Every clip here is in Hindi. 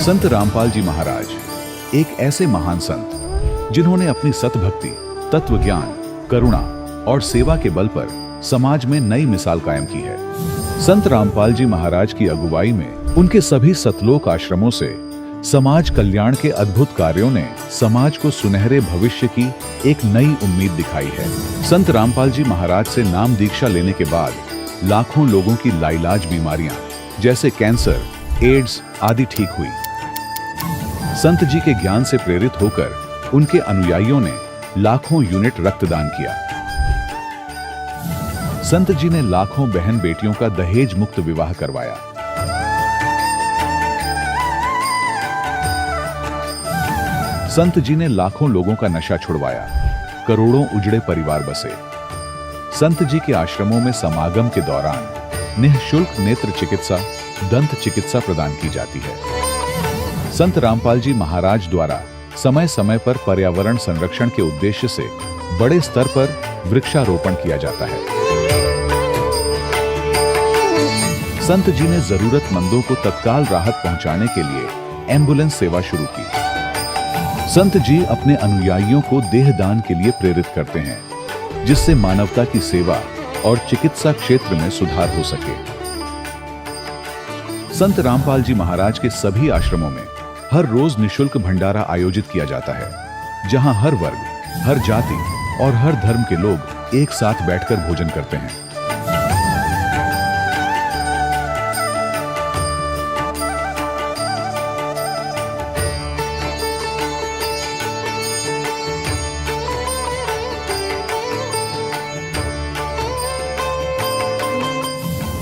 संत रामपाल जी महाराज एक ऐसे महान संत जिन्होंने अपनी सतभक्ति, तत्व ज्ञान, करुणा और सेवा के बल पर समाज में नई मिसाल कायम की है। संत रामपाल जी महाराज की अगुवाई में उनके सभी सतलोक आश्रमों से समाज कल्याण के अद्भुत कार्यों ने समाज को सुनहरे भविष्य की एक नई उम्मीद दिखाई है। संत रामपाल जी महाराज से नाम दीक्षा लेने के बाद लाखों लोगों की लाइलाज बीमारियां जैसे कैंसर, एड्स आदि ठीक हुई। संत जी के ज्ञान से प्रेरित होकर उनके अनुयायियों ने लाखों यूनिट रक्तदान किया। संत जी ने लाखों बहन बेटियों का दहेज मुक्त विवाह करवाया। संत जी ने लाखों लोगों का नशा छुड़वाया, करोड़ों उजड़े परिवार बसे। संत जी के आश्रमों में समागम के दौरान निःशुल्क नेत्र चिकित्सा, दंत चिकित्सा प्रदान की जाती है। संत रामपाल जी महाराज द्वारा समय समय पर पर्यावरण संरक्षण के उद्देश्य से बड़े स्तर पर वृक्षारोपण किया जाता है। संत जी ने जरूरतमंदों को तत्काल राहत पहुंचाने के लिए एम्बुलेंस सेवा शुरू की। संत जी अपने अनुयायियों को देहदान के लिए प्रेरित करते हैं, जिससे मानवता की सेवा और चिकित्सा क्षेत्र में सुधार हो सके। संत रामपाल जी महाराज के सभी आश्रमों में हर रोज निःशुल्क भंडारा आयोजित किया जाता है, जहां हर वर्ग, हर जाति और हर धर्म के लोग एक साथ बैठकर भोजन करते हैं।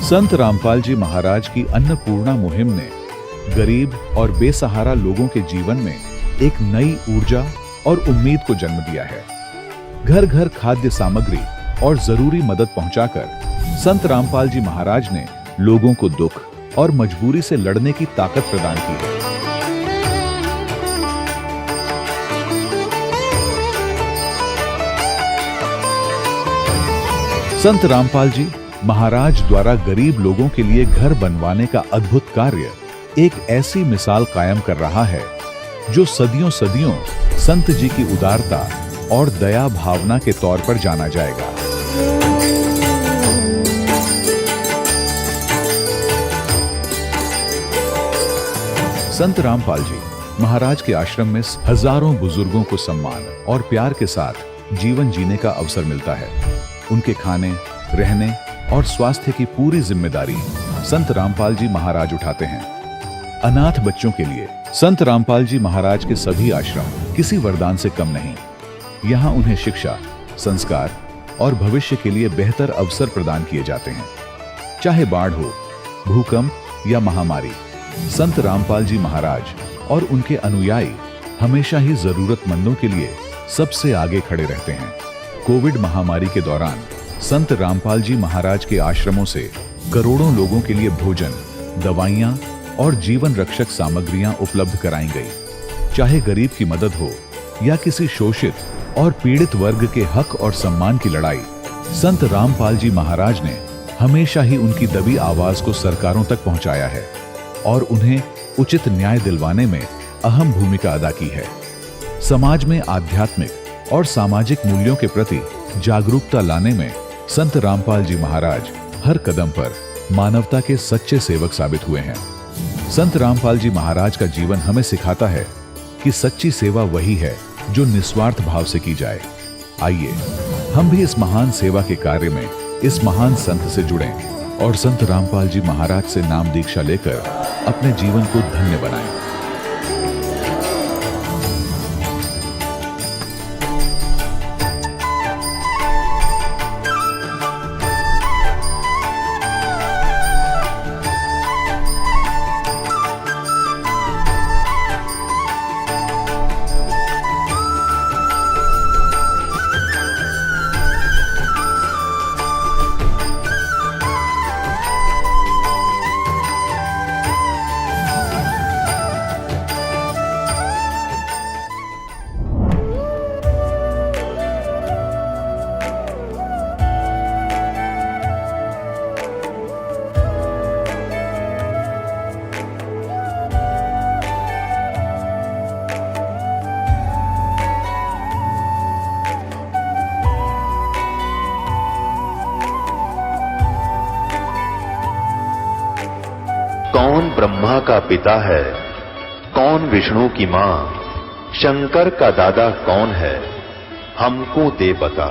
संत रामपाल जी महाराज की अन्नपूर्णा मुहिम ने गरीब और बेसहारा लोगों के जीवन में एक नई ऊर्जा और उम्मीद को जन्म दिया है। घर घर खाद्य सामग्री और जरूरी मदद पहुंचाकर संत रामपाल जी महाराज ने लोगों को दुख और मजबूरी से लड़ने की ताकत प्रदान की है। संत रामपाल जी महाराज द्वारा गरीब लोगों के लिए घर बनवाने का अद्भुत कार्य एक ऐसी मिसाल कायम कर रहा है जो सदियों सदियों संत जी की उदारता और दया भावना के तौर पर जाना जाएगा। संत रामपाल जी महाराज के आश्रम में हजारों बुजुर्गों को सम्मान और प्यार के साथ जीवन जीने का अवसर मिलता है। उनके खाने, रहने और स्वास्थ्य की पूरी जिम्मेदारी संत रामपाल जी महाराज उठाते हैं। अनाथ बच्चों के लिए संत रामपाल जी महाराज के सभी आश्रम किसी वरदान से कम नहीं। यहाँ उन्हें शिक्षा, संस्कार और भविष्य के लिए बेहतर अवसर प्रदान किए जाते हैं। चाहे बाढ़ हो, भूकंप या महामारी, संत रामपाल जी महाराज और उनके अनुयायी हमेशा ही जरूरतमंदों के लिए सबसे आगे खड़े रहते हैं। कोविड महामारी के दौरान संत रामपाल जी महाराज के आश्रमों से करोड़ों लोगों के लिए भोजन, दवाइयां और जीवन रक्षक सामग्रियां उपलब्ध कराई गई। चाहे गरीब की मदद हो या किसी शोषित और पीड़ित वर्ग के हक और सम्मान की लड़ाई, संत रामपाल जी महाराज ने हमेशा ही उनकी दबी आवाज को सरकारों तक पहुंचाया है और उन्हें उचित न्याय दिलवाने में अहम भूमिका अदा की है। समाज में आध्यात्मिक और सामाजिक मूल्यों के प्रति जागरूकता लाने में संत रामपाल जी महाराज हर कदम पर मानवता के सच्चे सेवक साबित हुए हैं। संत रामपाल जी महाराज का जीवन हमें सिखाता है कि सच्ची सेवा वही है जो निस्वार्थ भाव से की जाए। आइए हम भी इस महान सेवा के कार्य में इस महान संत से जुड़ें और संत रामपाल जी महाराज से नाम दीक्षा लेकर अपने जीवन को धन्य बनाएं। ब्रह्मा का पिता है, कौन विष्णु की मां, शंकर का दादा कौन है, हमको दे बता।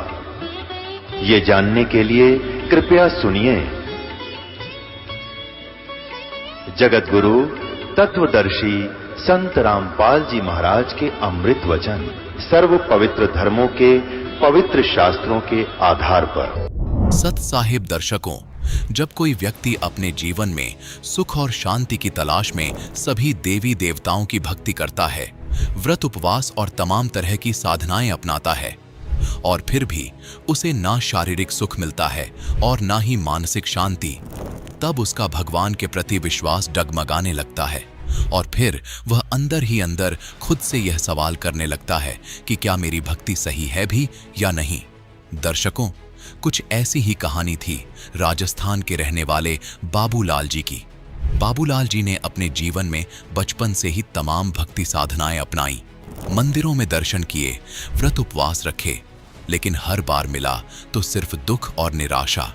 ये जानने के लिए कृपया सुनिए। जगत गुरु तत्वदर्शी संत रामपाल जी महाराज के अमृत वचन सर्व पवित्र धर्मों के पवित्र शास्त्रों के आधार पर। सत साहिब दर्शकों, जब कोई व्यक्ति अपने जीवन में सुख और शांति की तलाश में सभी देवी देवताओं की भक्ति करता है, व्रत उपवास और तमाम तरह की साधनाएं अपनाता है, और फिर भी उसे ना शारीरिक सुख मिलता है और ना ही मानसिक शांति, तब उसका भगवान के प्रति विश्वास डगमगाने लगता है और फिर वह अंदर ही अंदर खुद से यह सवाल करने लगता है कि क्या मेरी भक्ति सही है भी या नहीं। दर्शकों, कुछ ऐसी ही कहानी थी राजस्थान के रहने वाले बाबूलाल जी की। बाबूलाल जी ने अपने जीवन में बचपन से ही तमाम भक्ति साधनाएं अपनाई, मंदिरों में दर्शन किए, व्रत उपवास रखे, लेकिन हर बार मिला तो सिर्फ दुख और निराशा।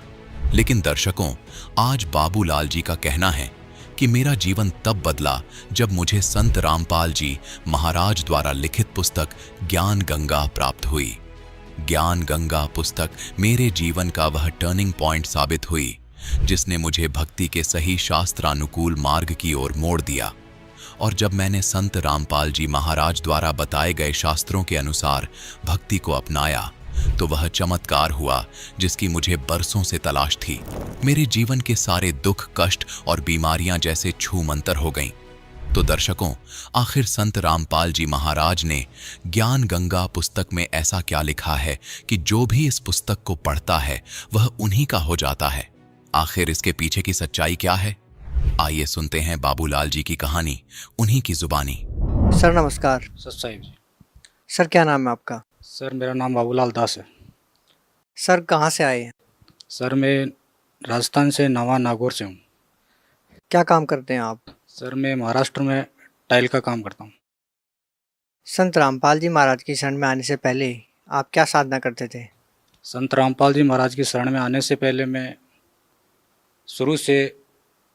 लेकिन दर्शकों, आज बाबूलाल जी का कहना है कि मेरा जीवन तब बदला जब मुझे संत रामपाल जी महाराज द्वारा लिखित पुस्तक ज्ञान गंगा प्राप्त हुई। ज्ञान गंगा पुस्तक मेरे जीवन का वह टर्निंग पॉइंट साबित हुई जिसने मुझे भक्ति के सही शास्त्रानुकूल मार्ग की ओर मोड़ दिया। और जब मैंने संत रामपाल जी महाराज द्वारा बताए गए शास्त्रों के अनुसार भक्ति को अपनाया तो वह चमत्कार हुआ जिसकी मुझे बरसों से तलाश थी। मेरे जीवन के सारे दुख, कष्ट और बीमारियां जैसे छूमंतर हो गईं। तो दर्शकों, आखिर संत रामपाल जी महाराज ने ज्ञान गंगा पुस्तक में ऐसा क्या लिखा है कि जो भी इस पुस्तक को पढ़ता है वह उन्हीं का हो जाता है। आखिर इसके पीछे की सच्चाई क्या है? आइए सुनते हैं बाबूलाल जी की कहानी उन्हीं की जुबानी। सर नमस्कार। सत साहिब जी। सर क्या नाम है आपका? सर मेरा नाम बाबूलाल दास है। सर कहाँ से आए हैं? सर मैं राजस्थान से नवा नागौर से हूँ। क्या काम करते हैं आप? सर मैं महाराष्ट्र में टाइल का काम करता हूँ। संत रामपाल जी महाराज की शरण में आने से पहले आप क्या साधना करते थे? संत रामपाल जी महाराज की शरण में आने से पहले मैं शुरू से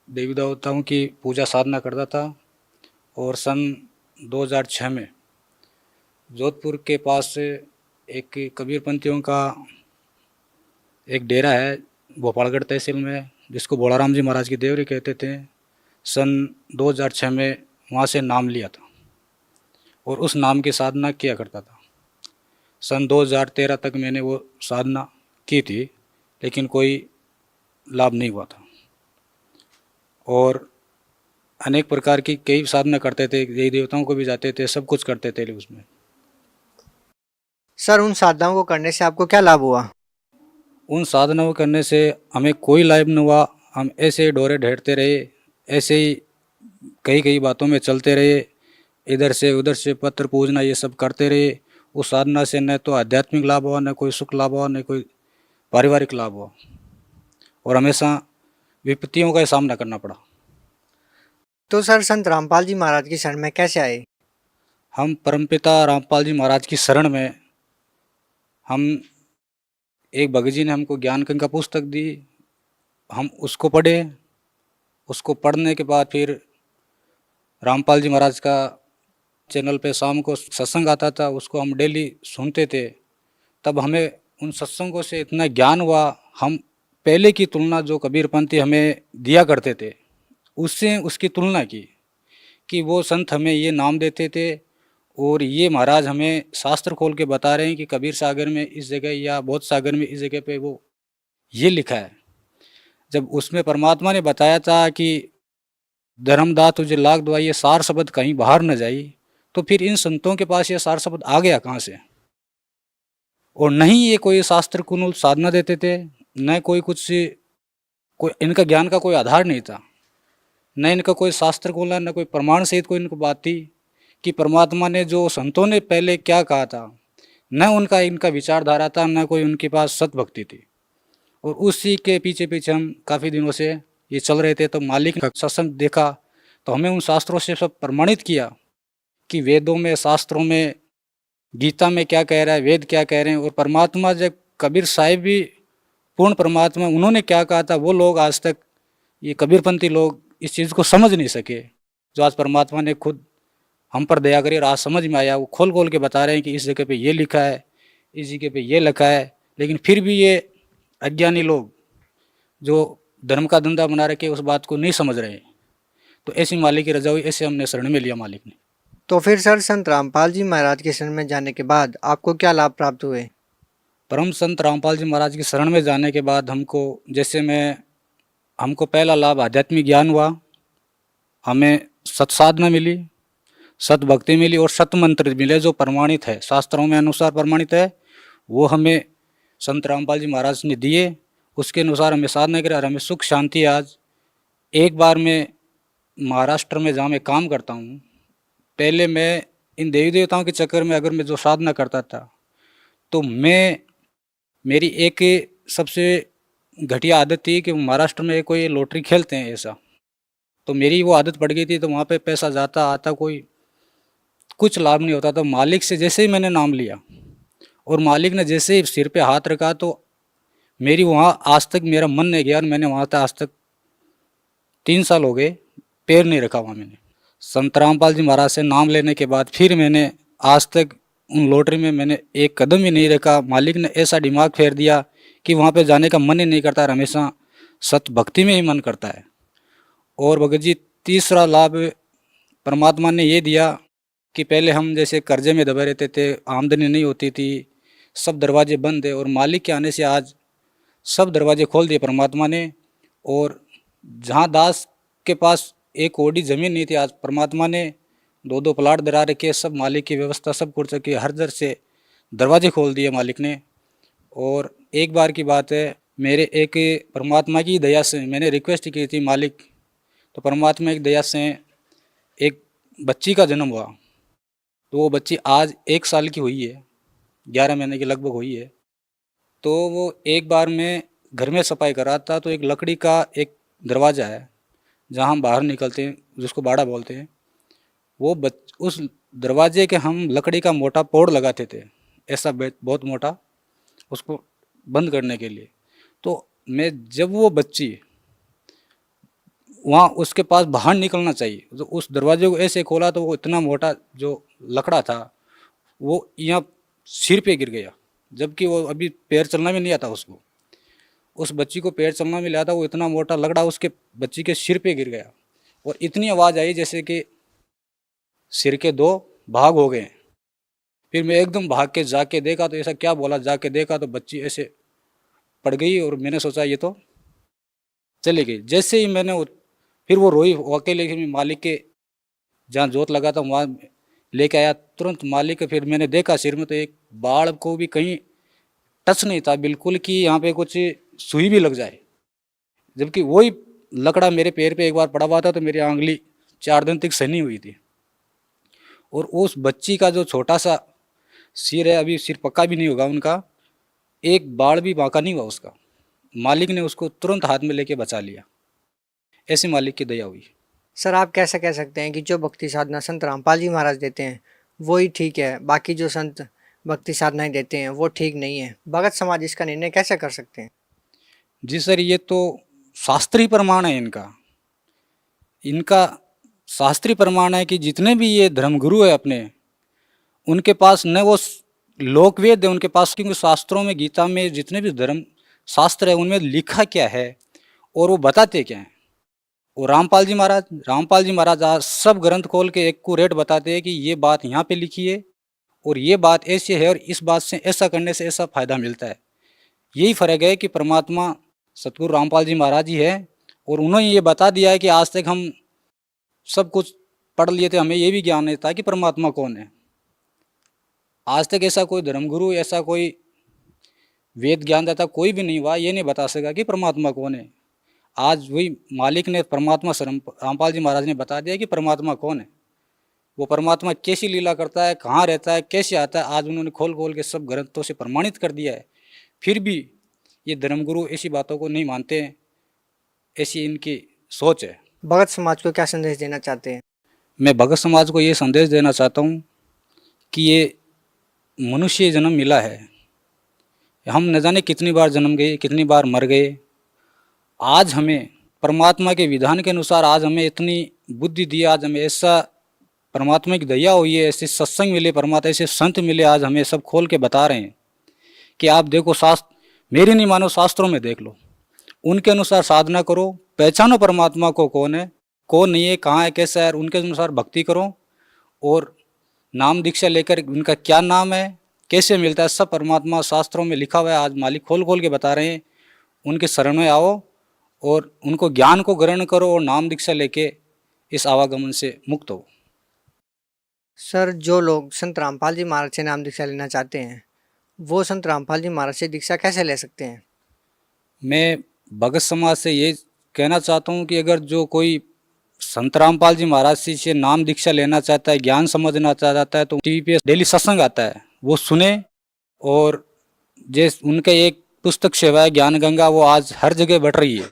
देवी देवताओं की पूजा साधना करता था, और सन 2006 में जोधपुर के पास एक कबीरपंथियों का एक डेरा है भोपालगढ़ तहसील में, जिसको बोलाराम जी महाराज की देवरी कहते थे। सन 2006 में वहाँ से नाम लिया था और उस नाम की साधना किया करता था। सन 2013 तक मैंने वो साधना की थी, लेकिन कोई लाभ नहीं हुआ था, और अनेक प्रकार की कई साधना करते थे, देवी देवताओं को भी जाते थे, सब कुछ करते थे उसमें। सर उन साधनाओं को करने से आपको क्या लाभ हुआ? उन साधनाओं को करने से हमें कोई लाभ नहीं हुआ। हम ऐसे ही डोरे ढेरते रहे, ऐसे ही कई कई बातों में चलते रहे, इधर से उधर से पत्र पूजना ये सब करते रहे। उस साधना से न तो आध्यात्मिक लाभ हुआ, न कोई सुख लाभ हुआ, न कोई पारिवारिक लाभ हुआ, और हमेशा विपत्तियों का सामना करना पड़ा। तो सर संत रामपाल जी महाराज की शरण में कैसे आए? हम परमपिता रामपाल जी महाराज की शरण में एक भगत जी ने हमको ज्ञान गंगा पुस्तक दी, हम उसको पढ़े। उसको पढ़ने के बाद फिर रामपाल जी महाराज का चैनल पे शाम को सत्संग आता था, उसको हम डेली सुनते थे। तब हमें उन सत्संगों से इतना ज्ञान हुआ, हम पहले की तुलना जो कबीरपंथी हमें दिया करते थे उससे उसकी तुलना की कि वो संत हमें ये नाम देते थे, और ये महाराज हमें शास्त्र खोल के बता रहे हैं कि कबीर सागर में इस जगह या बौद्ध सागर में इस जगह पे वो ये लिखा है। जब उसमें परमात्मा ने बताया था कि धर्मदा तुझे लाख दुआ, ये सार शब्द कहीं बाहर न जाई, तो फिर इन संतों के पास ये सार शब्द आ गया कहाँ से? और नहीं ये कोई शास्त्र कुनूल साधना देते थे, न कोई कुछ, कोई इनका ज्ञान का कोई आधार नहीं था, न इनका कोई शास्त्र खोला, न कोई प्रमाण सहित कोई इनको बात थी कि परमात्मा ने जो संतों ने पहले क्या कहा था, न उनका इनका विचारधारा था, न कोई उनके पास सतभक्ति थी। और उसी के पीछे पीछे हम काफ़ी दिनों से ये चल रहे थे। तो मालिक का सत्संग देखा तो हमें उन शास्त्रों से सब प्रमाणित किया कि वेदों में, शास्त्रों में, गीता में क्या कह रहा है, वेद क्या कह रहे हैं, और परमात्मा जब कबीर साहिब भी पूर्ण परमात्मा उन्होंने क्या कहा था, वो लोग आज तक ये कबीरपंथी लोग इस चीज़ को समझ नहीं सके, जो आज परमात्मा ने खुद हम पर दया करी और आज समझ में आया, वो खोल खोल के बता रहे हैं कि इस जगह पे ये लिखा है, इस जगह पे ये लिखा है, लेकिन फिर भी ये अज्ञानी लोग जो धर्म का धंधा बना रखे उस बात को नहीं समझ रहे हैं। तो ऐसी मालिक की रजा हुई, ऐसे हमने शरण में लिया मालिक ने। तो फिर सर संत रामपाल जी महाराज के शरण में जाने के बाद आपको क्या लाभ प्राप्त हुए? परम संत रामपाल जी महाराज की शरण में जाने के बाद हमको पहला लाभ आध्यात्मिक ज्ञान हुआ, हमें सत्साधना मिली, सत भक्ति मिली और सत मंत्र मिले जो प्रमाणित है, शास्त्रों में अनुसार प्रमाणित है, वो हमें संत रामपाल जी महाराज ने दिए। उसके अनुसार हमें साधना करें और हमें सुख शांति। आज एक बार मैं महाराष्ट्र में जहाँ मैं काम करता हूँ, पहले मैं इन देवी देवताओं के चक्कर में अगर मैं जो साधना करता था तो मेरी एक सबसे घटिया आदत थी कि महाराष्ट्र में कोई लॉटरी खेलते हैं ऐसा, तो मेरी वो आदत पड़ गई थी। तो वहाँ पे पैसा जाता आता कोई कुछ लाभ नहीं होता। तो मालिक से जैसे ही मैंने नाम लिया और मालिक ने जैसे ही सिर पे हाथ रखा तो मेरी वहाँ आज तक मेरा मन नहीं गया और मैंने वहाँ तक आज तक 3 साल हो गए पैर नहीं रखा वहाँ मैंने। संत रामपाल जी महाराज से नाम लेने के बाद फिर मैंने आज तक उन लॉटरी में मैंने एक कदम ही नहीं रखा। मालिक ने ऐसा दिमाग फेर दिया कि वहाँ पे जाने का मन ही नहीं करता, हमेशा सत भक्ति में ही मन करता है। और भगत जी तीसरा लाभ परमात्मा ने ये दिया कि पहले हम जैसे कर्जे में दबे रहते थे, आमदनी नहीं होती थी, सब दरवाजे बंद है, और मालिक के आने से आज सब दरवाजे खोल दिए परमात्मा ने। और जहाँ दास के पास एक ओडी ज़मीन नहीं थी, आज परमात्मा ने 2-2 प्लाट दरा रखे, सब मालिक की व्यवस्था सब कर सके, हर दर से दरवाजे खोल दिए मालिक ने। और एक बार की बात है, मेरे एक परमात्मा की दया से मैंने रिक्वेस्ट की थी मालिक, तो परमात्मा की दया से एक बच्ची का जन्म हुआ। तो वो बच्ची आज 1 साल की हुई है, 11 महीने की लगभग हुई है। तो वो एक बार मैं घर में सफाई कर रहा था, तो एक लकड़ी का एक दरवाज़ा है जहाँ हम बाहर निकलते हैं, जिसको बाड़ा बोलते हैं, वो उस दरवाजे के हम लकड़ी का मोटा पोड़ लगाते थे, ऐसा बहुत मोटा, उसको बंद करने के लिए। तो मैं जब वो बच्ची वहाँ उसके पास बाहर निकलना चाहिए, तो उस दरवाजे को ऐसे खोला तो वो इतना मोटा जो लकड़ा था वो यहाँ सिर पे गिर गया, जबकि वो अभी पैर चलना भी नहीं आता उसको। उस बच्ची को पैर चलना भी नहीं आता, वो इतना मोटा लकड़ा उसके बच्ची के सिर पे गिर गया और इतनी आवाज़ आई जैसे कि सिर के 2 भाग हो गए। फिर मैं एकदम भाग के जाके देखा तो ऐसा क्या बोला, जाके देखा तो बच्ची ऐसे पड़ गई और मैंने सोचा ये तो चली गई। जैसे ही मैंने फिर वो रोई अकेले, मैं मालिक के जहाँ जोत लगा था वहाँ लेके आया तुरंत मालिक के। फिर मैंने देखा सिर में तो एक बाल को भी कहीं टच नहीं था बिल्कुल कि यहाँ पे कुछ सुई भी लग जाए, जबकि वही लकड़ा मेरे पैर पे एक बार पड़ा हुआ था तो मेरी आंगली 4 दिन तक सनी हुई थी। और उस बच्ची का जो छोटा सा सिर है, अभी सिर पक्का भी नहीं होगा उनका, एक बाल भी बांका नहीं हुआ उसका। मालिक ने उसको तुरंत हाथ में लेके बचा लिया, ऐसी मालिक की दया हुई। सर आप कैसे कह सकते हैं कि जो भक्ति साधना संत रामपाल जी महाराज देते हैं वही ठीक है, बाकी जो संत भक्ति साधनाएं देते हैं वो ठीक नहीं है? भगत समाज इसका निर्णय कैसे कर सकते हैं? जी सर, ये तो शास्त्रीय प्रमाण है इनका शास्त्रीय प्रमाण है कि जितने भी ये धर्मगुरु है अपने, उनके पास न वो लोकवेद है उनके पास, क्योंकि शास्त्रों में गीता में जितने भी धर्म शास्त्र है उनमें लिखा क्या है और वो बताते क्या हैं। और रामपाल जी महाराज आज सब ग्रंथ खोल के एक को रेट बताते हैं कि ये बात यहाँ पे लिखी है और ये बात ऐसी है और इस बात से ऐसा करने से ऐसा फायदा मिलता है। यही फर्क है कि परमात्मा सतगुरु रामपाल जी महाराज जी है और उन्होंने ये बता दिया है कि आज तक हम सब कुछ पढ़ लिए थे, हमें ये भी ज्ञान नहीं था कि परमात्मा कौन है। आज तक ऐसा कोई धर्मगुरु, ऐसा कोई वेद ज्ञानदाता कोई भी नहीं हुआ, ये नहीं बता सका कि परमात्मा कौन है। आज वही मालिक ने परमात्मा रामपाल जी महाराज ने बता दिया कि परमात्मा कौन है, वो परमात्मा कैसी लीला करता है, कहाँ रहता है, कैसे आता है, आज उन्होंने खोल खोल के सब ग्रंथों से प्रमाणित कर दिया है। फिर भी ये धर्मगुरु ऐसी बातों को नहीं मानते हैं, ऐसी इनकी सोच है। भगत समाज को क्या संदेश देना चाहते हैं? मैं भगत समाज को ये संदेश देना चाहता हूँ कि ये मनुष्य जन्म मिला है, हम न जाने कितनी बार जन्म गए, कितनी बार मर गए। आज हमें परमात्मा के विधान के अनुसार आज हमें इतनी बुद्धि दी, आज हमें ऐसा परमात्मा की दया हुई है, ऐसे सत्संग मिले, परमात्मा ऐसे संत मिले, आज हमें सब खोल के बता रहे हैं कि आप देखो, शास्त्र मेरी नहीं मानो, शास्त्रों में देख लो, उनके अनुसार साधना करो, पहचानो परमात्मा को कौन है, कौन नहीं है, कहाँ है, कैसा है, उनके अनुसार भक्ति करो। और नाम दीक्षा लेकर उनका क्या नाम है, कैसे मिलता है, सब परमात्मा शास्त्रों में लिखा हुआ है। आज मालिक खोल खोल के बता रहे हैं, उनके शरण में आओ और उनको ज्ञान को ग्रहण करो और नाम दीक्षा लेके इस आवागमन से मुक्त हो। सर, जो लोग संत रामपाल जी महाराज से नाम दीक्षा लेना चाहते हैं, वो संत रामपाल जी महाराज से दीक्षा कैसे ले सकते हैं? मैं भगत समाज से ये कहना चाहता हूँ कि अगर जो कोई संत रामपाल जी महाराज से नाम दीक्षा लेना चाहता है, ज्ञान समझना चाहता है, तो टीवी पे डेली सत्संग आता है, वो सुने। और जैसे उनके एक पुस्तक सेवा है ज्ञान गंगा, वो आज हर जगह बढ़ रही है,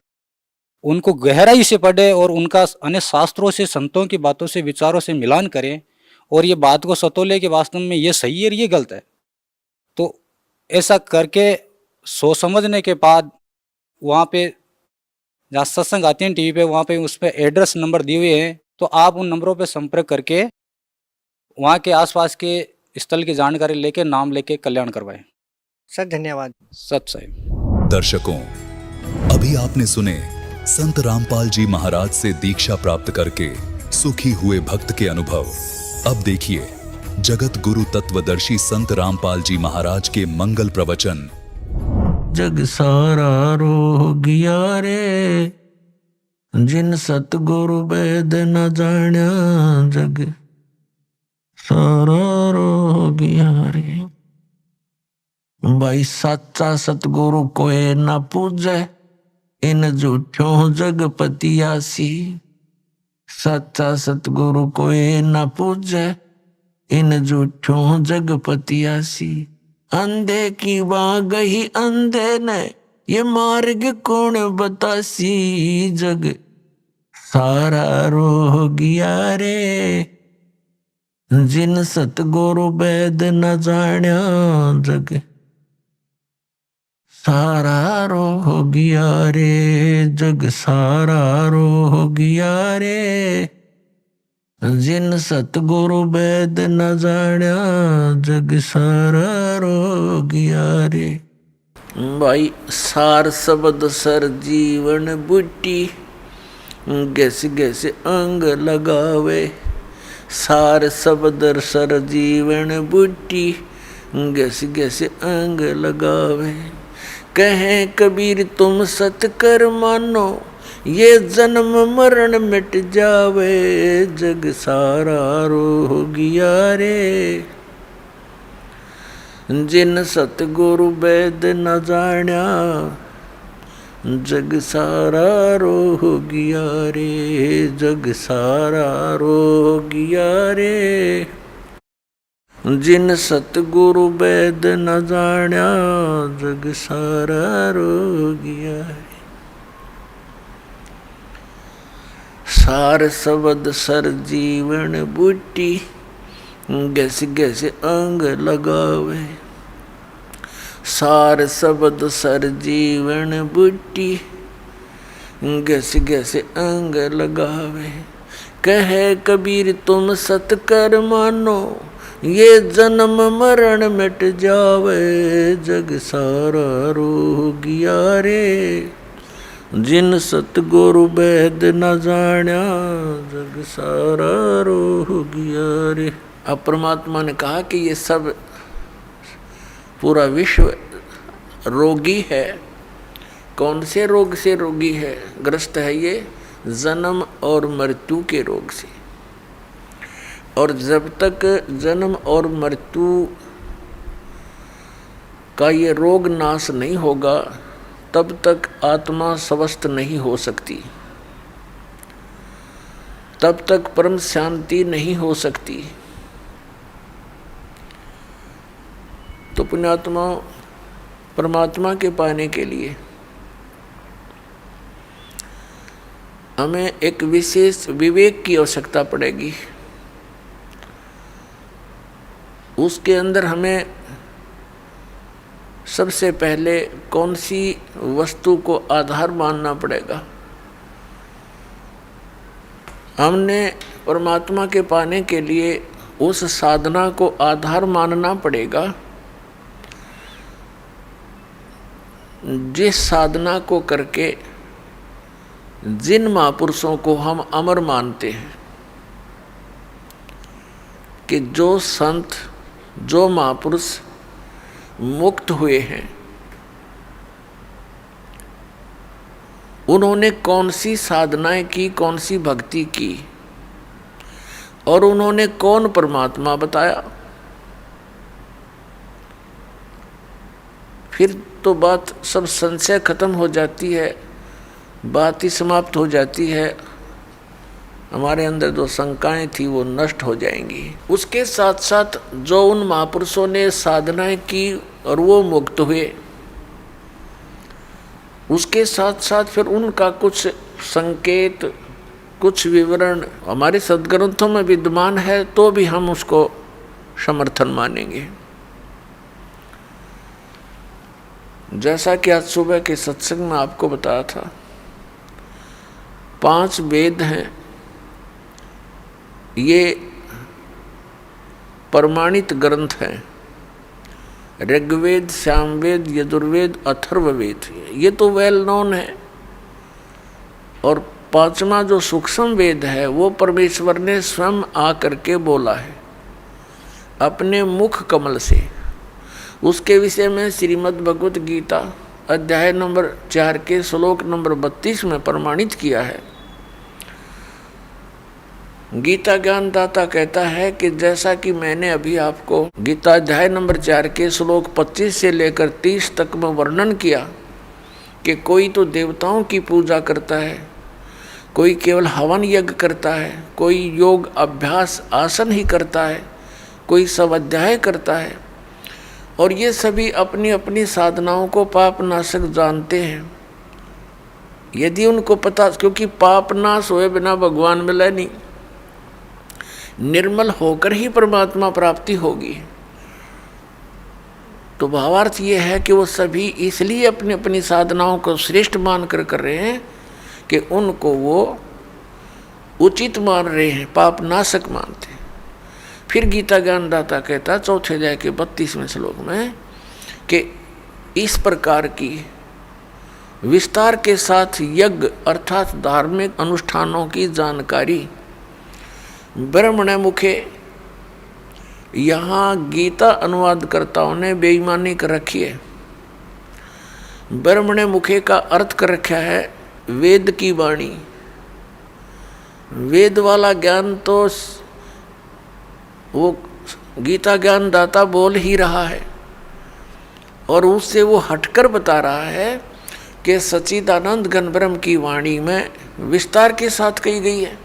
उनको गहराई से पढ़े और उनका अन्य शास्त्रों से, संतों की बातों से, विचारों से मिलान करें और ये बात को सतोले कि वास्तव में ये सही है और ये गलत है। तो ऐसा करके सोच समझने के बाद वहाँ पे जहाँ सत्संग आती हैं टीवी पे, वहाँ पे उस पर एड्रेस नंबर दिए हुए हैं, तो आप उन नंबरों पे संपर्क करके वहाँ के आसपास के स्थल की जानकारी लेके नाम लेके कल्याण करवाएं। सर, धन्यवाद। सत साहिब। दर्शकों, अभी आपने सुने संत रामपाल जी महाराज से दीक्षा प्राप्त करके सुखी हुए भक्त के अनुभव। अब देखिए जगत गुरु तत्वदर्शी संत रामपाल जी महाराज के मंगल प्रवचन। जग सारा रो गया रे, जिन सतगुरु वेद न जाण्या, जग सारा रो गया रे। भाई सच्चा सतगुरु कोई न पूजे, इन झूठों जगपतियासी। सच्चा सतगुरु कोई न पूजे, इन झूठों जगपतियासी। अंधे की बाँ गही अंधे ने, ये मार्ग कौन बतासी। जग सारा रो गया रे, जिन सतगुरु वेद न जाण्या, जग सारा रो गया रे। जग सारा रो गया रे, जिन सतगुरु वेद न जाण्या, जग सारा रो गया रे। भाई सार शब्द सर जीवन बूटी, गैस गैस अंग लगावे। सार शब्द सर जीवन बूटी, गैस गैस अंग लगावे। कहें कबीर तुम सत कर मानो, ये जन्म मरण मिट जावे। जग सारा रो गया रे, जिन सतगुरु वेद न जाण्या, जग सारा रो गया रे। जग सारा रो गया रे, जिन सतगुरु वेद न जाण्या, जग सारा रो गया रे। सार शब्द सर जीवन बूटी, गैस गैस अंग लगावे। सार शब्द सर जीवन बूटी, गैस गैस अंग लगावे। कहे कबीर तुम सत कर मानो, ये जन्म मरण मिट जावे। जग सारा रो गया रे, जिन सतगुरु वेद न जाण्या, जग सारा रो गया रे। अब परमात्मा ने कहा कि ये सब पूरा विश्व रोगी है। कौन से रोग से रोगी है, ग्रस्त है? ये जन्म और मृत्यु के रोग से। और जब तक जन्म और मृत्यु का ये रोग नाश नहीं होगा, तब तक आत्मा स्वस्थ नहीं हो सकती, तब तक परम शांति नहीं हो सकती। तो पुण्यात्मा परमात्मा के पाने के लिए हमें एक विशेष विवेक की आवश्यकता पड़ेगी। उसके अंदर हमें सबसे पहले कौन सी वस्तु को आधार मानना पड़ेगा? हमने परमात्मा के पाने के लिए उस साधना को आधार मानना पड़ेगा जिस साधना को करके जिन महापुरुषों को हम अमर मानते हैं, कि जो संत जो महापुरुष मुक्त हुए हैं, उन्होंने कौन सी साधनाएं की, कौन सी भक्ति की, और उन्होंने कौन परमात्मा बताया। फिर तो बात सब संशय खत्म हो जाती है, बात ही समाप्त हो जाती है। हमारे अंदर जो शंकाएं थी वो नष्ट हो जाएंगी। उसके साथ साथ जो उन महापुरुषों ने साधनाएं की और वो मुक्त हुए, उसके साथ साथ फिर उनका कुछ संकेत, कुछ विवरण हमारे सद्ग्रंथों में विद्यमान है, तो भी हम उसको समर्थन मानेंगे। जैसा कि आज सुबह के सत्संग में आपको बताया था, 5 वेद हैं, ये प्रमाणित ग्रंथ हैं। ऋग्वेद, सामवेद, यजुर्वेद, अथर्ववेद, ये तो वेल नोन है। और 5वां जो सूक्ष्म वेद है वो परमेश्वर ने स्वयं आकर के बोला है अपने मुख कमल से। उसके विषय में श्रीमद् भगवत गीता अध्याय नंबर 4 के श्लोक नंबर 32 में प्रमाणित किया है। गीता ज्ञानदाता कहता है कि जैसा कि मैंने अभी आपको गीता अध्याय नंबर 4 के श्लोक 25 से लेकर 30 तक में वर्णन किया कि कोई तो देवताओं की पूजा करता है, कोई केवल हवन यज्ञ करता है, कोई योग अभ्यास आसन ही करता है, कोई स्वाध्याय करता है, और ये सभी अपनी अपनी साधनाओं को पाप नाशक जानते हैं। यदि उनको पता, क्योंकि पाप नाश हुए बिना भगवान मिले नहीं, निर्मल होकर ही परमात्मा प्राप्ति होगी। तो भावार्थ ये है कि वो सभी इसलिए अपनी अपनी साधनाओं को श्रेष्ठ मानकर कर रहे हैं कि उनको वो उचित मान रहे हैं, पाप नाशक मानते हैं। फिर गीता ज्ञानदाता कहता 4थे अध्याय के 32वें श्लोक में कि इस प्रकार की विस्तार के साथ यज्ञ अर्थात धार्मिक अनुष्ठानों की जानकारी ब्रह्मण मुखे, यहाँ गीता अनुवादकर्ताओं ने बेईमानी कर रखी है। ब्रह्मण मुखे का अर्थ कर रखा है वेद की वाणी। वेद वाला ज्ञान तो वो गीता ज्ञानदाता बोल ही रहा है, और उससे वो हटकर बता रहा है कि सच्चिदानंद घन ब्रह्म की वाणी में विस्तार के साथ कही गई है।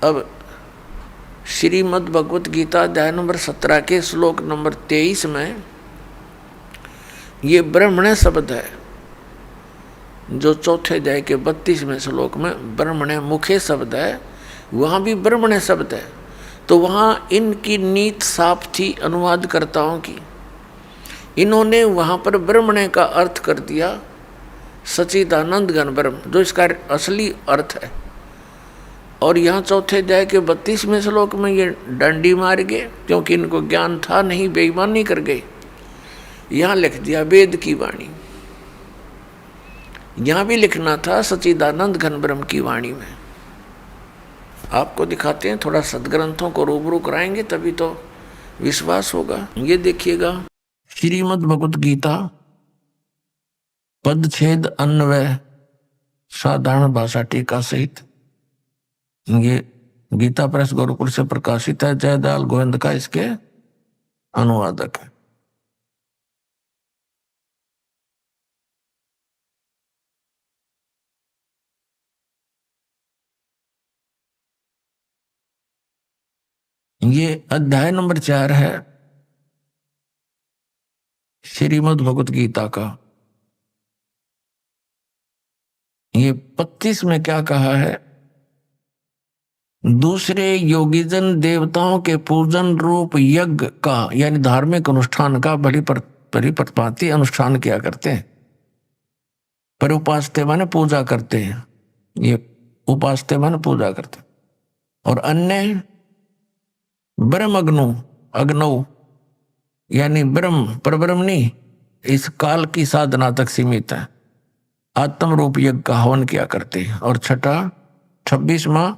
अब श्रीमद् भगवत गीता अध्याय नंबर 17 के श्लोक नंबर 23 में ये ब्रह्मण्य शब्द है, जो 4थे अध्याय के 32वें श्लोक में ब्रह्मण्य मुखे शब्द है, वहाँ भी ब्रह्मण्य शब्द है। तो वहाँ इनकी नीत साफ थी अनुवादकर्ताओं की। इन्होंने वहाँ पर ब्रह्मण्य का अर्थ कर दिया सच्चिदानंद घन ब्रह्म, जो इसका असली अर्थ है। और यहाँ 4थे अध्याय के 32वें श्लोक में ये डंडी मार गए, क्योंकि इनको ज्ञान था नहीं, बेईमानी कर गए। यहाँ लिख दिया वेद की वाणी, यहाँ भी लिखना था सच्चिदानंद घन ब्रह्म की वाणी में। आपको दिखाते हैं, थोड़ा सदग्रंथों को रूबरू कराएंगे तभी तो विश्वास होगा। ये देखिएगा श्रीमद् भगवत गीता पदछेद अन्वय साधारण भाषा टीका सहित, ये गीता प्रेस गोरखपुर से प्रकाशित है। जयदयाल गोविंद का इसके अनुवादक है। ये अध्याय नंबर 4 है श्रीमद् भगवत गीता का। ये 25 में क्या कहा है? दूसरे योगीजन देवताओं के पूजन रूप यज्ञ का यानी धार्मिक अनुष्ठान का बड़ी परिपाती अनुष्ठान किया करते हैं। पर उपासते माने पूजा करते हैं, ये उपासते माने पूजा करते हैं। और अन्य ब्रह्म अग्नौ यानी ब्रह्म परब्रह्म नहीं, इस काल की साधना तक सीमित है, आत्म रूप यज्ञ का हवन किया करते हैं। और छठा 26वां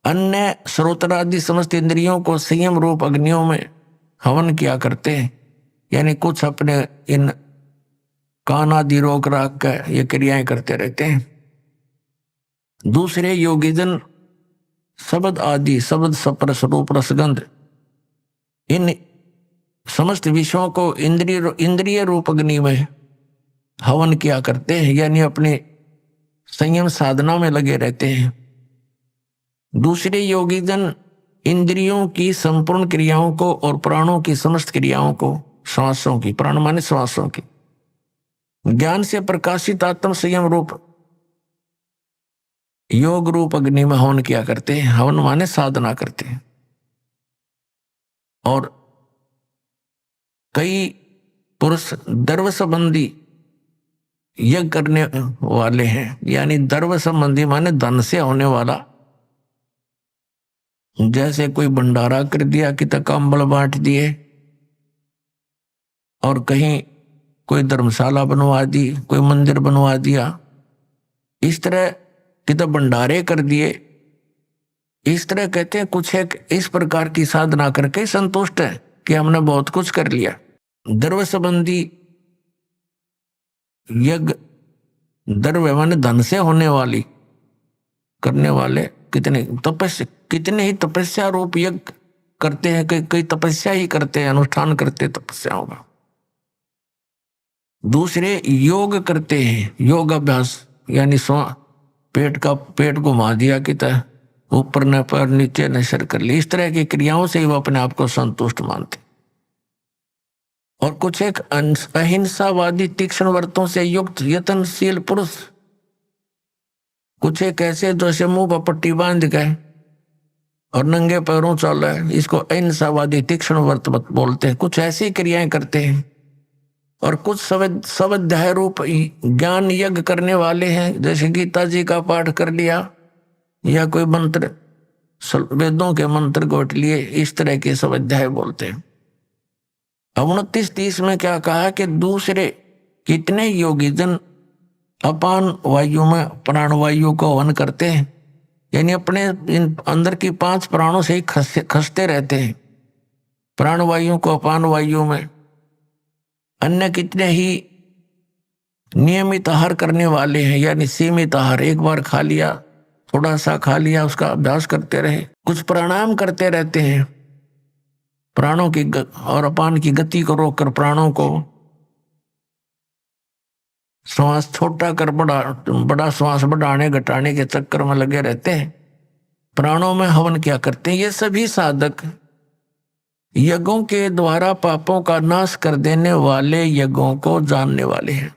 अन्य श्रोत्रादि समस्त इंद्रियों को संयम रूप अग्नियों में हवन किया करते हैं, यानी कुछ अपने इन कान आदि रोक राख कर ये क्रियाएं करते रहते हैं। दूसरे योगीजन शब्द आदि शब्द स्पर्श रूप रसगंध इन समस्त विषयों को इंद्रिय रूप अग्नि में हवन किया करते हैं, यानी अपने संयम साधना में लगे रहते हैं। दूसरे योगीजन इंद्रियों की संपूर्ण क्रियाओं को और प्राणों की समस्त क्रियाओं को, श्वासों की, प्राण माने श्वासों की, ज्ञान से प्रकाशित आत्म संयम रूप योग रूप अग्नि में हवन किया करते हैं। हवन माने साधना करते हैं। और कई पुरुष द्रव्य संबंधी यज्ञ करने वाले हैं, यानी द्रव्य संबंधी माने धन से होने वाला, जैसे कोई भंडारा कर दिया, कितना कंबल बांट दिए, और कहीं कोई धर्मशाला बनवा दी, कोई मंदिर बनवा दिया, इस तरह कितना भंडारे कर दिए। इस तरह कहते हैं कुछ एक इस प्रकार की साधना करके संतुष्ट है कि हमने बहुत कुछ कर लिया। द्रव्य संबंधी यज्ञ, द्रव्य माने धन से होने वाली करने वाले कितने ही तपस्या रूप यज्ञ करते हैं, कई तपस्या ही करते हैं, अनुष्ठान करते तपस्याओं का। दूसरे योग करते हैं, योग अभ्यास, यानी पेट घुमा दिया कि ऊपर न पर नीचे न सर कर ली, इस तरह की क्रियाओं से ही वो अपने आप को संतुष्ट मानते। और कुछ एक अहिंसावादी तीक्ष्ण व्रतों से युक्त यत्नशील पुरुष, कुछ एक ऐसे जैसे मुंह पर पट्टी बांध गए और नंगे पैरों चल रहे, इसको अहिंसावादी तीक्ष्ण व्रत बोलते हैं। कुछ ऐसी क्रियाएं करते हैं। और कुछ स्वाध्याय रूप ज्ञान यज्ञ करने वाले हैं, जैसे गीता जी का पाठ कर लिया या कोई मंत्र, वेदों के मंत्र गोट लिए, इस तरह के स्वाध्याय बोलते हैं। 29-30 में क्या कहा कि दूसरे कितने योगीजन अपान वायु में प्राण वायु को हवन करते हैं, यानी अपने इन अंदर की 5 प्राणों से ही खसते रहते हैं, प्राण वायु को अपान वायु में। अन्य कितने ही नियमित आहार करने वाले हैं, यानी सीमित आहार, एक बार खा लिया, थोड़ा सा खा लिया, उसका अभ्यास करते रहे। कुछ प्राणायाम करते रहते हैं, प्राणों की और अपान की गति को रोककर प्राणों को श्वास छोटा कर बड़ा श्वास बढ़ाने घटाने के चक्कर में लगे रहते हैं, प्राणों में हवन क्या करते हैं। ये सभी साधक यज्ञों के द्वारा पापों का नाश कर देने वाले यज्ञों को जानने वाले हैं।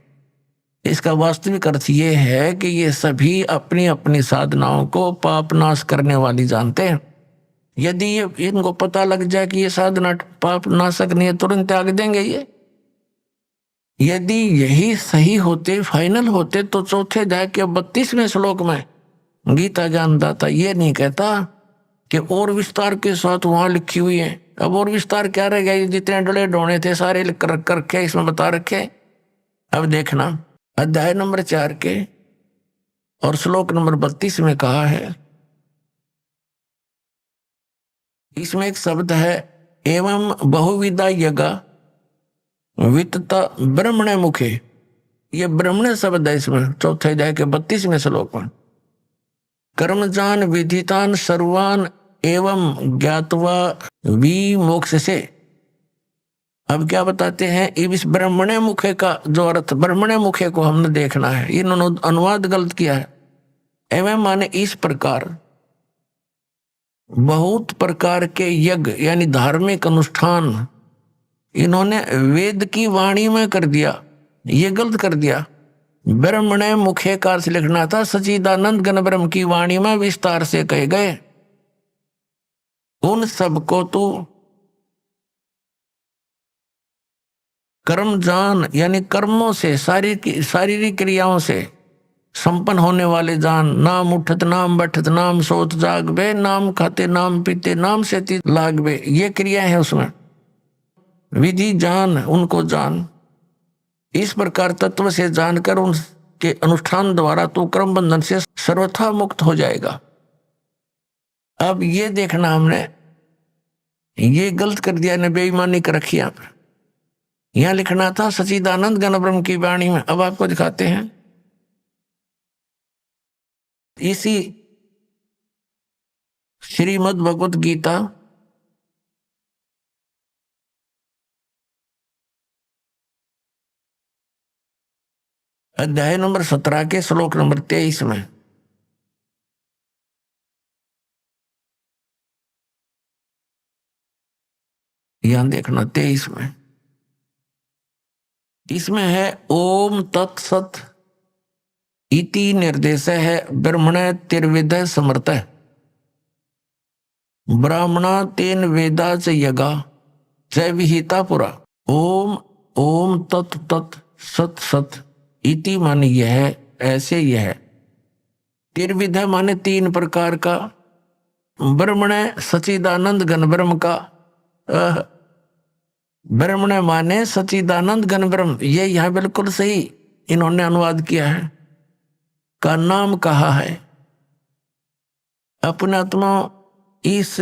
इसका वास्तविक अर्थ ये है कि ये सभी अपनी अपनी साधनाओं को पाप नाश करने वाली जानते हैं। यदि ये इनको पता लग जाए कि ये साधना पाप नाशक नहीं है, तुरंत त्याग देंगे ये। यदि यही सही होते, फाइनल होते, तो चौथे अध्याय के 32वें श्लोक में गीता जानदाता ये नहीं कहता कि और विस्तार के साथ वहां लिखी हुई है। अब और विस्तार क्या रह गया, जितने डले डोने थे सारे लिख कर रखे, इसमें बता रखे। अब देखना अध्याय नंबर 4 के और श्लोक नंबर 32 में कहा है, इसमें एक शब्द है एवं बहुविधा यज्ञ वित्तता ब्रह्मणे मुखे। ये ब्रह्मणे शब्द है इसमें चौथे अध्याय के 32वें श्लोक में। कर्मजान विधितान सर्वान एवं ज्ञातवा विमोक्ष से। अब क्या बताते हैं, इस ब्रह्मणे मुखे का जो अर्थ, ब्रह्मणे मुखे को हमने देखना है, इन्होंने अनुवाद गलत किया है। एवं माने इस प्रकार, बहुत प्रकार के यज्ञ यानी धार्मिक अनुष्ठान इन्होंने वेद की वाणी में कर दिया, ये गलत कर दिया। ब्रह्मणे मुखे का अर्थ लिखना था सच्चिदानंद घन ब्रह्म की वाणी में विस्तार से कहे गए। उन सबको तू कर्म जान, यानी कर्मों से, शारीरिक क्रियाओं से संपन्न होने वाले जान, नाम उठत नाम बैठत नाम सोत जागबे, नाम खाते नाम पीते नाम से लागबे, ये क्रिया है उसमें। विधि जान उनको जान, इस प्रकार तत्व से जानकर उनके अनुष्ठान द्वारा तू कर्म बंधन से सर्वथा मुक्त हो जाएगा। अब ये देखना, हमने ये गलत कर दिया ने, बेईमानी कर रखी यहाँ पर। यहाँ लिखना था सच्चिदानंद घन ब्रह्म की वाणी में। अब आपको दिखाते हैं इसी श्रीमद् भगवत गीता अध्याय नंबर 17 के श्लोक नंबर 23 में। यहां देखना 23 में, इसमें है ओम तत्सत इति निर्देश है ब्रह्मण तिर्विद समर्थ ब्राह्मणा तेन वेदा च यगा च विहिता पुरा। ओम ओम तत् तत् सत सत इति माने यह, ऐसे यह, तिर्विध माने 3 प्रकार का, ब्रह्मण सच्चिदानंद घन ब्रह्म का, ब्रह्मण माने सच्चिदानंद घन ब्रह्म, ये यहां बिल्कुल सही इन्होंने अनुवाद किया है, का नाम कहा है। अपने आत्मा इस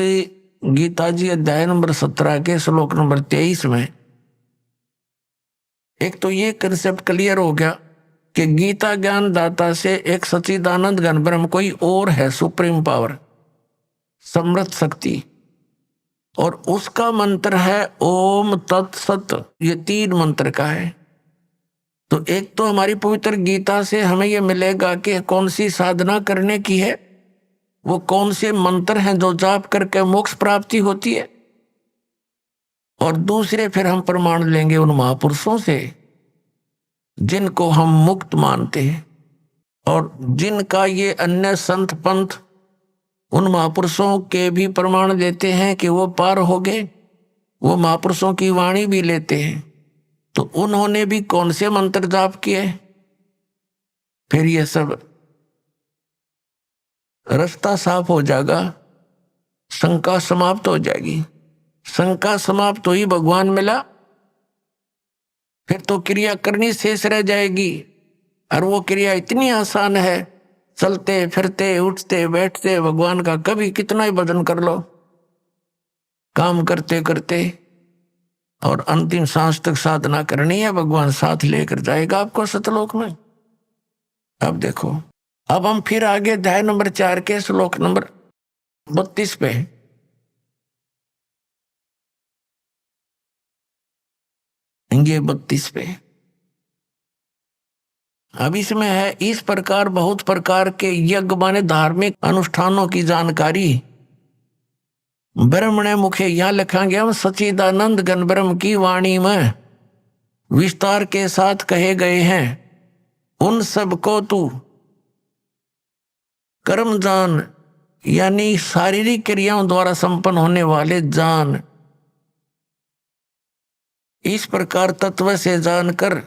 गीता जी अध्याय नंबर 17 के श्लोक नंबर 23 में एक तो ये कंसेप्ट क्लियर हो गया कि गीता ज्ञान दाता से एक सच्चिदानंद घन ब्रह्म कोई और है, सुप्रीम पावर, समृद्ध शक्ति, और उसका मंत्र है ओम तत्सत। ये 3 मंत्र का है। तो एक तो हमारी पवित्र गीता से हमें यह मिलेगा कि कौन सी साधना करने की है, वो कौन से मंत्र हैं जो जाप करके मोक्ष प्राप्ति होती है, और दूसरे फिर हम प्रमाण लेंगे उन महापुरुषों से जिनको हम मुक्त मानते हैं, और जिनका ये अन्य संत पंथ उन महापुरुषों के भी प्रमाण देते हैं कि वो पार हो गए, वो महापुरुषों की वाणी भी लेते हैं, तो उन्होंने भी कौन से मंत्र जाप किए, फिर ये सब रास्ता साफ हो जाएगा, शंका समाप्त हो जाएगी। शंका समाप्त हुई, भगवान मिला, फिर तो क्रिया करनी शेष रह जाएगी, और वो क्रिया इतनी आसान है, चलते फिरते उठते बैठते भगवान का कभी कितना ही भजन कर लो, काम करते करते, और अंतिम सांस तक साधना करनी है, भगवान साथ लेकर जाएगा आपको सतलोक में। अब देखो, अब हम फिर आगे अध्याय नंबर 4 के श्लोक नंबर 32 पे, ये 32 पे, अब इसमें है इस प्रकार बहुत प्रकार के यज्ञ माने धार्मिक अनुष्ठानों की जानकारी ब्रह्मण मुखे यहां लिखेंगे हम सच्चिदानंद घन ब्रह्म की वाणी में विस्तार के साथ कहे गए हैं। उन सब को तू कर्म जान, यानी शारीरिक क्रियाओं द्वारा संपन्न होने वाले जान, इस प्रकार तत्व से जानकर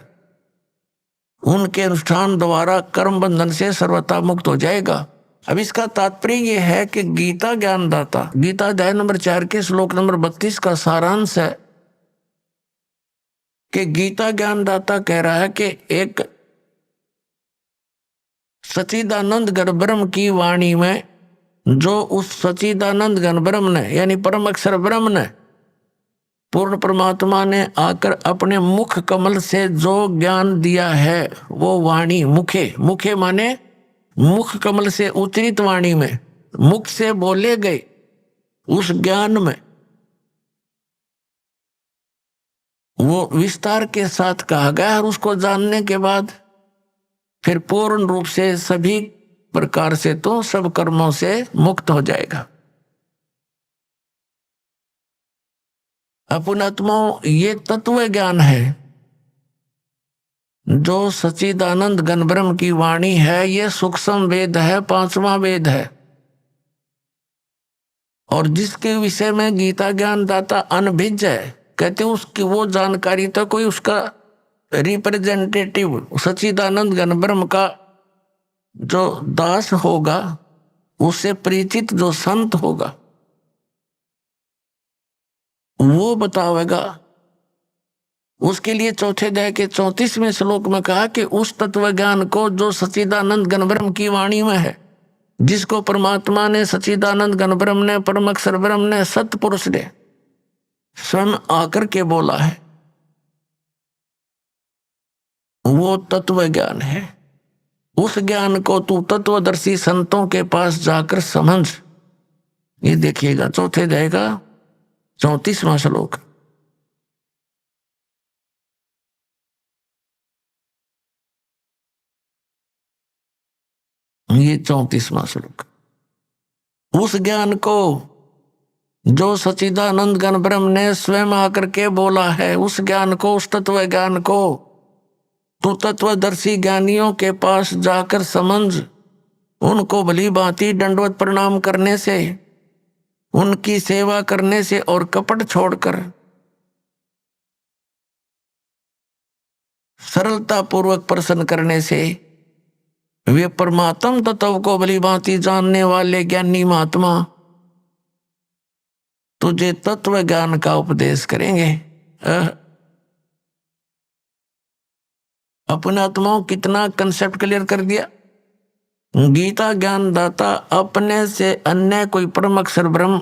उनके अनुष्ठान द्वारा कर्म बंधन से सर्वथा मुक्त हो जाएगा। अब इसका तात्पर्य यह है कि गीता ज्ञानदाता, गीता अध्याय नंबर 4 के श्लोक नंबर 32 का सारांश है कि गीता ज्ञानदाता कह रहा है कि एक सच्चिदानंद घन ब्रह्म की वाणी में, जो उस सच्चिदानंद घन ब्रह्म ने यानी परम अक्षर ब्रह्म ने, पूर्ण परमात्मा ने आकर अपने मुख कमल से जो ज्ञान दिया है, वो वाणी मुखे, मुखे माने मुख कमल से उच्चरित वाणी में, मुख से बोले गए उस ज्ञान में वो विस्तार के साथ कहा गया, और उसको जानने के बाद फिर पूर्ण रूप से सभी प्रकार से तो सब कर्मों से मुक्त हो जाएगा। अपनात्मा ये तत्व ज्ञान है जो सच्चिदानंद घन ब्रह्म की वाणी है, ये सूक्ष्म वेद है, 5वां वेद है, और जिसके विषय में गीता ज्ञान दाता अनभिज्ञ है, कहते उसकी वो जानकारी तो कोई उसका रिप्रेजेंटेटिव सच्चिदानंद घन ब्रह्म का जो दास होगा उससे परिचित जो संत होगा वो बतावेगा। उसके लिए चौथे अध्याय के 34वें श्लोक में कहा कि उस तत्व ज्ञान को जो सच्चिदानंद घन ब्रह्म की वाणी में है, जिसको परमात्मा ने, सच्चिदानंद घन ब्रह्म ने, परम अक्षर ब्रह्म ने, सतपुरुष ने स्वयं आकर के बोला है, वो तत्व ज्ञान है। उस ज्ञान को तू तत्वदर्शी संतों के पास जाकर समझ। ये देखिएगा चौथे अध्याय का 34वां श्लोक। ये 34वां श्लोक। उस ज्ञान को जो सच्चिदानंद घन ब्रह्म ने स्वयं आकर के बोला है, उस ज्ञान को, उस तत्व ज्ञान को तू तत्वदर्शी ज्ञानियों के पास जाकर समझ। उनको भली भांति दंडवत प्रणाम करने से, उनकी सेवा करने से और कपट छोड़कर सरलता पूर्वक प्रसन्न करने से वे परमात्म तत्व को भली भांति जानने वाले ज्ञानी महात्मा तुझे तत्व ज्ञान का उपदेश करेंगे। अपने आत्माओं कितना कंसेप्ट क्लियर कर दिया। गीता ज्ञान दाता अपने से अन्य कोई परम अक्षर ब्रह्म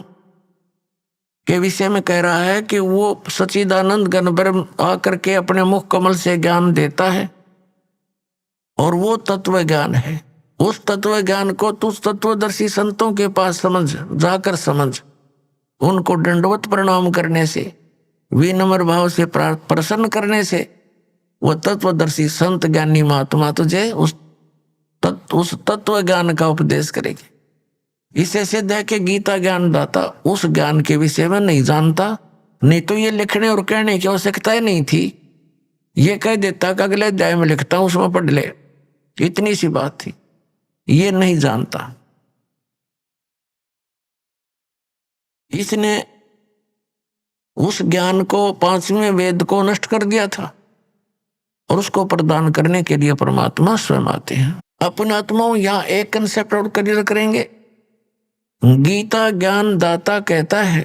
के विषय में कह रहा है कि वो सच्चिदानंद घन ब्रह्म आकर के अपने मुख कमल से ज्ञान देता है और वो तत्व ज्ञान है। उस तत्व ज्ञान को तू तत्वदर्शी संतों के पास समझ, जाकर समझ। उनको दंडवत प्रणाम करने से, विनम्र भाव से प्रसन्न करने से वो तत्वदर्शी संत ज्ञानी महात्मा तुझे उस तत्व ज्ञान का उपदेश करेंगे। इससे सिद्ध है कि गीता ज्ञान दाता उस ज्ञान के विषय में नहीं जानता, नहीं तो ये लिखने और कहने की आवश्यकता ही नहीं थी। ये कह देता कि अगले अध्याय में लिखता हूं, उसमें पढ़ ले, इतनी सी बात थी। ये नहीं जानता। इसने उस ज्ञान को, 5वें वेद को नष्ट कर दिया था और उसको प्रदान करने के लिए परमात्मा स्वयं आते हैं। अपने आत्माओं यहां एक कंसेप्ट और क्लियर करेंगे। गीता ज्ञान दाता कहता है,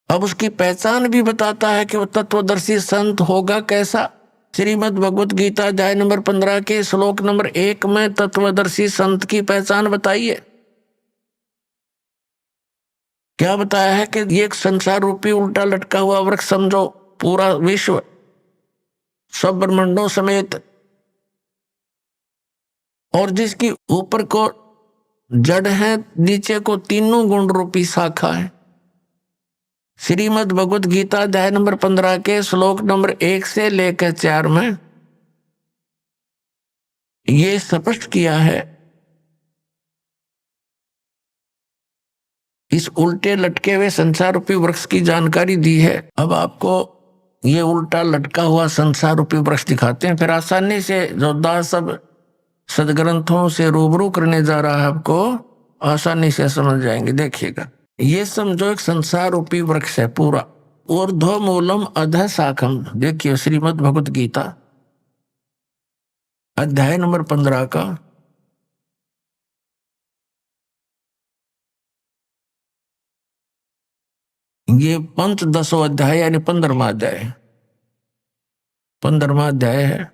अब उसकी पहचान भी बताता है कि वो तत्वदर्शी संत होगा कैसा। श्रीमद् भगवत गीता अध्याय नंबर 15 के श्लोक नंबर 1 में तत्वदर्शी संत की पहचान बताई है। क्या बताया है कि ये एक संसार रूपी उल्टा लटका हुआ वृक्ष समझो, पूरा विश्व सब ब्रह्मांडों समेत, और जिसकी ऊपर को जड़ है, नीचे को तीनों गुण रूपी शाखा है। श्रीमद् भगवत गीता अध्याय नंबर 15 के श्लोक नंबर 1 से लेकर 4 में ये स्पष्ट किया है। इस उल्टे लटके हुए संसार रूपी वृक्ष की जानकारी दी है। अब आपको ये उल्टा लटका हुआ संसार रूपी वृक्ष दिखाते हैं, फिर आसानी से जो दास सब सदग्रंथों से रूबरू करने जा रहा है, आपको आसानी से समझ जाएंगे। देखिएगा, ये समझो एक संसार रूपी वृक्ष है पूरा। ऊर्ध्व मूलम अधः शाखम। देखिए श्रीमद् भगवत गीता अध्याय नंबर 15 का ये 15वां अध्याय यानी 15वां अध्याय है। 15वां अध्याय है,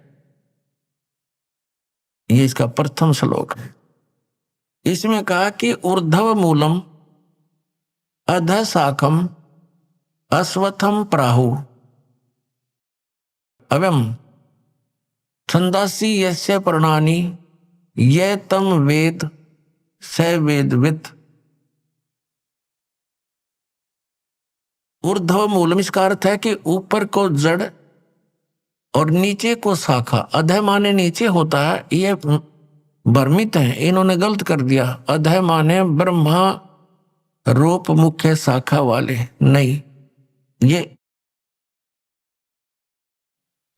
ये इसका प्रथम श्लोक है। इसमें कहा कि ऊर्ध्व मूलम अधः शाखम अश्वत्थम प्राहु अवम छंदासी यस्य पर्णानि ये तम वेद स वेदवित्। ऊर्ध्व मूलम इसका अर्थ है कि ऊपर को जड़ और नीचे को शाखा। अधः माने नीचे होता है, ये भ्रमित है, इन्होंने गलत कर दिया। अधः माने ब्रह्मा रूप मुख्य शाखा वाले, नहीं। ये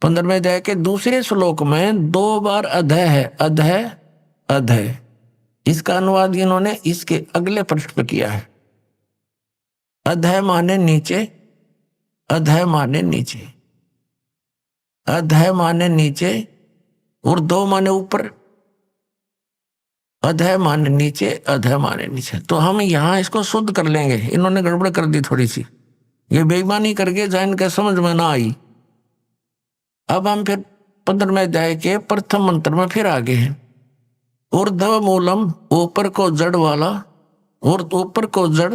15वें अध्याय के दूसरे श्लोक में 2 बार अधः है, अधः अधः। इसका अनुवाद इन्होंने इसके अगले पृष्ठ पे किया है। अधः माने नीचे, अधः माने नीचे, अधः माने नीचे, ऊर्ध्व माने ऊपर, अधः माने नीचे, अधः माने नीचे। तो हम यहाँ इसको शुद्ध कर लेंगे, इन्होंने गड़बड़ कर दी थोड़ी सी, ये बेईमानी करके जहाँ इनके समझ में ना आई। अब हम फिर 15वें अध्याय के प्रथम मंत्र में फिर आगे हैं। ऊर्ध्व मूलम, ऊपर को जड़ वाला, और ऊपर को जड़,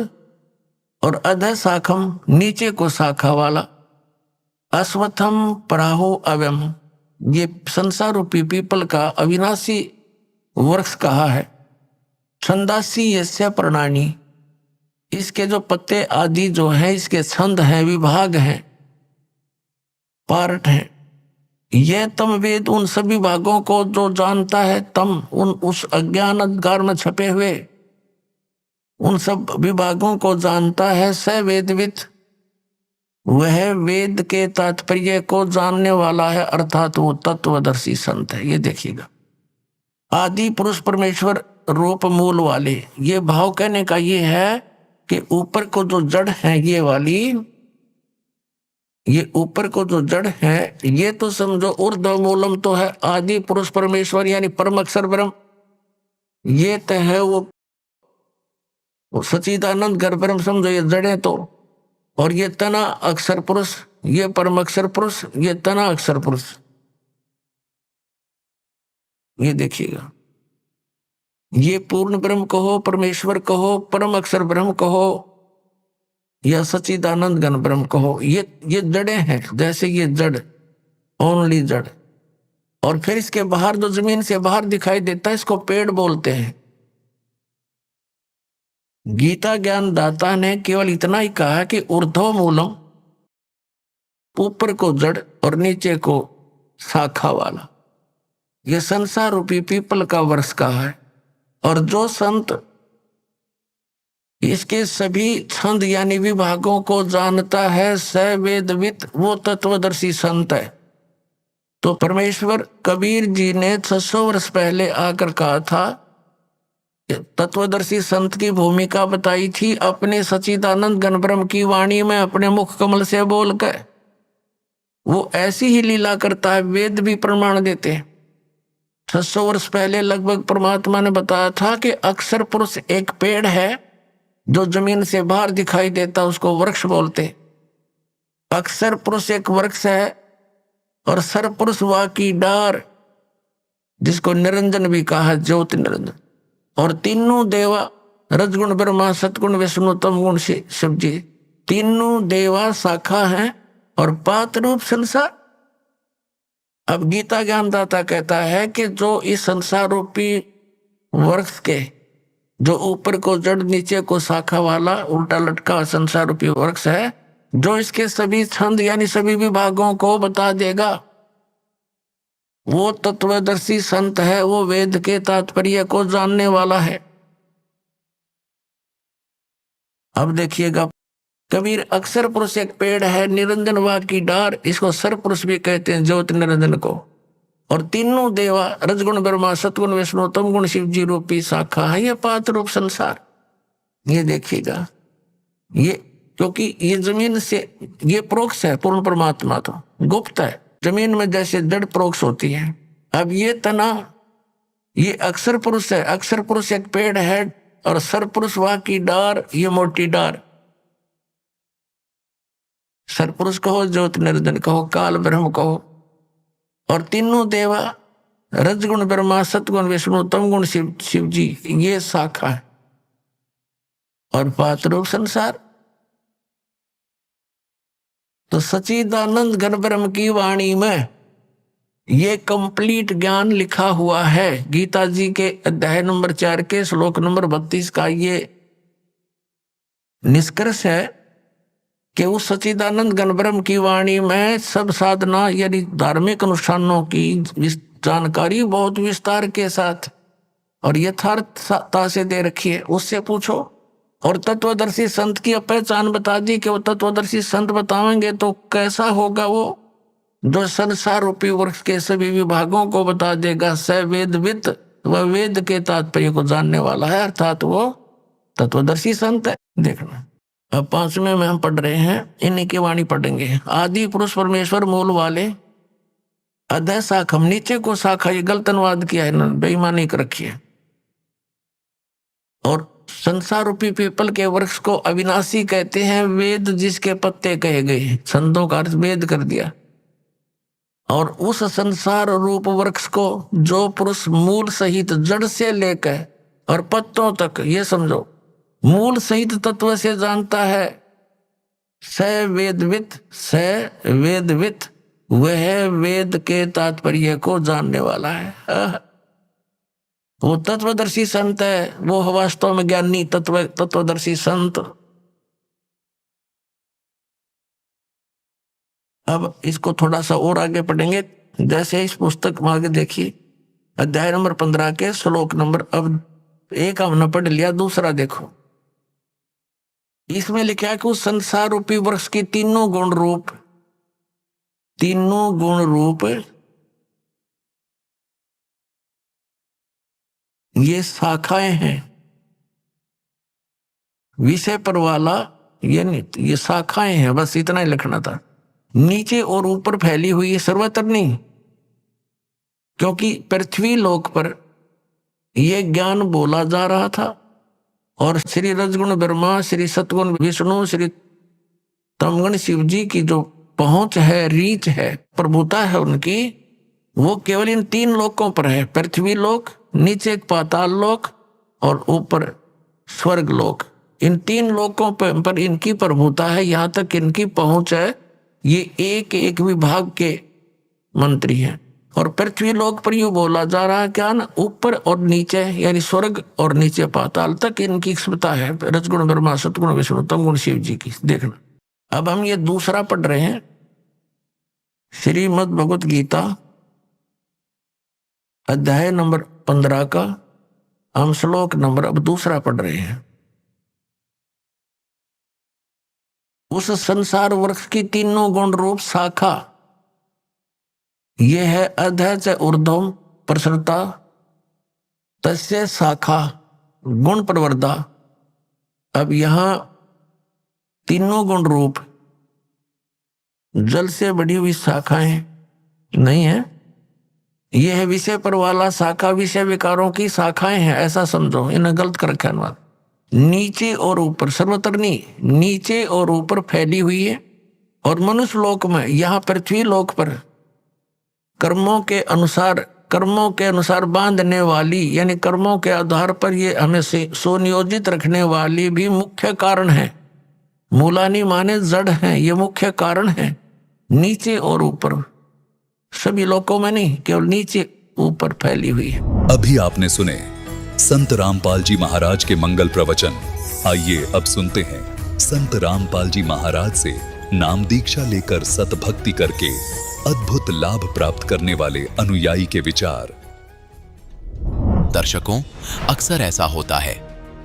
और अधः शाखम, नीचे को शाखा वाला, अश्वत्थम पराहो अव्यम, ये संसार रूपी पीपल का अविनाशी वृक्ष कहा है। छंदासी यस्य प्रणानी, इसके जो पत्ते आदि जो है इसके छंद हैं, विभाग हैं, पार्ट हैं। यह तम वेद, उन सभी भागों को जो जानता है, तम उन उस अज्ञान अंधकार में छपे हुए उन सब विभागों को जानता है। स वेदविद, वह वेद के तात्पर्य को जानने वाला है, अर्थात वो तत्वदर्शी संत है। ये देखिएगा, आदि पुरुष परमेश्वर रूप मूल वाले, ये भाव कहने का ये है कि ऊपर को जो जड़ है ये वाली, ये ऊपर को जो जड़ है ये तो समझो ऊर्ध्व मूलम तो है आदि पुरुष परमेश्वर यानी परम अक्षर ब्रह्म, ये तो है वो सच्चिदानंद घर ब्रह्म समझो, ये जड़े तो। और ये तना अक्षर पुरुष, ये परम अक्षर पुरुष, ये तना अक्षर पुरुष। ये देखिएगा, ये पूर्ण ब्रह्म कहो, परमेश्वर कहो, परम अक्षर ब्रह्म कहो, या सच्चिदानंद घन ब्रह्म कहो, ये जड़े हैं। जैसे ये जड़, ओनली जड़। और फिर इसके बाहर जो जमीन से बाहर दिखाई देता है इसको पेड़ बोलते हैं। गीता ज्ञान दाता ने केवल इतना ही कहा कि ऊर्ध्व मूलम, ऊपर को जड़ और नीचे को शाखा वाला, यह संसार रूपी पीपल का वृक्ष कहा है। और जो संत इसके सभी छंद यानी विभागों को जानता है, स वेदविद, वो तत्वदर्शी संत है। तो परमेश्वर कबीर जी ने 600 वर्ष पहले आकर कहा था, तत्वदर्शी संत की भूमिका बताई थी अपने सच्चिदानंद घन ब्रह्म की वाणी में, अपने मुख कमल से बोलकर। वो ऐसी ही लीला करता है, वेद भी प्रमाण देते हैं। 600 वर्ष पहले लगभग परमात्मा ने बताया था कि अक्षर पुरुष एक पेड़ है जो जमीन से बाहर दिखाई देता, उसको वृक्ष बोलते। अक्षर पुरुष एक वृक्ष है, और सर पुरुष वा की डार, जिसको निरंजन भी कहा है, ज्योति निरंजन। और तीनों देवा, रजगुण ब्रह्मा, सतगुण विष्णु, तम गुण शिव जी, तीनों देवा शाखा हैं और पात रूप संसार। अब गीता ज्ञानदाता कहता है कि जो इस संसार रूपी वृक्ष के, जो ऊपर को जड़ नीचे को शाखा वाला उल्टा लटका संसार रूपी वृक्ष है, जो इसके सभी छंद यानी सभी विभागों को बता देगा, वो तत्वदर्शी संत है, वो वेद के तात्पर्य को जानने वाला है। अब देखिएगा, कबीर अक्षर पुरुष एक पेड़ है, निरंजन वा की डार, इसको सर पुरुष भी कहते हैं, ज्योति निरंजन को। और तीनों देवा, रजगुण ब्रह्मा, सतगुण विष्णु, तम गुण शिव जी रूपी शाखा है, ये पात रूप संसार। ये देखिएगा, ये क्योंकि ये जमीन से, ये प्रोक्ष है, पूर्ण परमात्मा तो गुप्त है। जमीन में जैसे जड़ प्रोक्ष होती है। अब ये तना, ये अक्षर पुरुष है, अक्षर पुरुष एक पेड़ है, और सर पुरुष वा की डार, ये मोटी डार। सर पुरुष कहो, ज्योति निरंजन कहो, काल ब्रह्म कहो। और तीनों देवा, रजगुण ब्रह्मा, सतगुण विष्णु, तम गुण शिव जी, ये शाखा है। और पात रूप संसार। तो सच्चिदानंद घन ब्रह्म की वाणी में ये कंप्लीट ज्ञान लिखा हुआ है। गीता जी के अध्याय नंबर 4 के श्लोक नंबर 32 का ये निष्कर्ष है कि उस सच्चिदानंद घन ब्रह्म की वाणी में सब साधना यानी धार्मिक अनुष्ठानों की जानकारी बहुत विस्तार के साथ और यथार्थता से दे रखी है। उससे पूछो। और तत्वदर्शी संत की पहचान बता दी कि वो तत्वदर्शी संत बताएंगे तो कैसा होगा, वो जो संसार रूपी वृक्ष के सभी विभागों को बता देगा। स वेदविद, वह वेद के तात्पर्य को जानने वाला है, अर्थात वो तत्वदर्शी संत है। देखना, अब 5वें में हम पढ़ रहे हैं, इन्हीं की वाणी पढ़ेंगे। आदि पुरुष परमेश्वर मूल वाले, अधः शाखम, नीचे को शाखा, ये गलत अनुवाद किया है, बेईमानी कर रखी है। और संसार रूपी पीपल के वृक्ष को अविनाशी कहते हैं, वेद जिसके पत्ते कहे गए, संतों का अर्थ वेद कर दिया। और उस संसार रूप वृक्ष को जो पुरुष मूल सहित जड़ से लेकर और पत्तों तक, ये समझो, मूल सहित तत्व से जानता है, स वेदवित, वह वेद के तात्पर्य को जानने वाला है। वो तत्वदर्शी संत है, वो वास्तव में ज्ञानी तत्वदर्शी संत। अब इसको थोड़ा सा और आगे पढ़ेंगे। जैसे इस पुस्तक में आगे देखिए, अध्याय नंबर 15 के श्लोक नंबर, अब एक हमने पढ़ लिया, दूसरा देखो। इसमें लिखा है कि उस संसार रूपी वृक्ष की तीनों गुण रूप ये शाखाएं हैं। विषय पर वाला ये शाखाएं हैं, बस इतना ही लिखना था। नीचे और ऊपर फैली हुई है, सर्वत्र नहीं, क्योंकि पृथ्वी लोक पर यह ज्ञान बोला जा रहा था और श्री रजगुण ब्रह्मा, श्री सतगुण विष्णु, श्री तमगुण शिव जी की जो पहुंच है, रीच है, प्रभुता है उनकी, वो केवल इन 3 लोकों पर है। पृथ्वी लोक, नीचे एक पाताल लोक और ऊपर स्वर्ग लोक। इन 3 लोकों पर इनकी प्रभुता है, यहाँ तक इनकी पहुंच है। ये एक एक विभाग के मंत्री हैं। और पृथ्वी लोक पर यूं बोला जा रहा है क्या ना, ऊपर और नीचे यानी स्वर्ग और नीचे पाताल तक इनकी क्षमता है, रजगुण ब्रह्मा, सतगुण विष्णु, तमगुण शिव जी की। देखना, अब हम ये दूसरा पढ़ रहे हैं, श्रीमद् भगवत गीता अध्याय नंबर 15 का हम श्लोक नंबर अब दूसरा पढ़ रहे हैं। उस संसार वृक्ष की तीनों गुण रूप शाखा, यह है अधः च ऊर्ध्वम प्रसृता तस्य शाखा गुण प्रवर्धा। अब यहां तीनों गुण रूप जल से बढ़ी हुई शाखाएं नहीं है, यह है विषय पर वाला शाखा, विषय विकारों की शाखाएं हैं, ऐसा समझो। इन्हें गलत कर रखा है। नीचे और ऊपर, सर्वत्र नहीं, नीचे और ऊपर फैली हुई है। और मनुष्य लोक में, यहाँ पृथ्वी लोक पर कर्मों के अनुसार बांधने वाली, यानी कर्मों के आधार पर ये हमें सुनियोजित रखने वाली भी मुख्य कारण है। मूलानी माने जड़ है, ये मुख्य कारण है। नीचे और ऊपर, सभी लोकों में नहीं, केवल नीचे ऊपर फैली हुई है। अभी आपने सुने संत रामपाल जी महाराज के मंगल प्रवचन। आइए अब सुनते हैं संत रामपाल जी महाराज से नाम दीक्षा लेकर सतभक्ति करके अद्भुत लाभ प्राप्त करने वाले अनुयायी के विचार। दर्शकों, अक्सर ऐसा होता है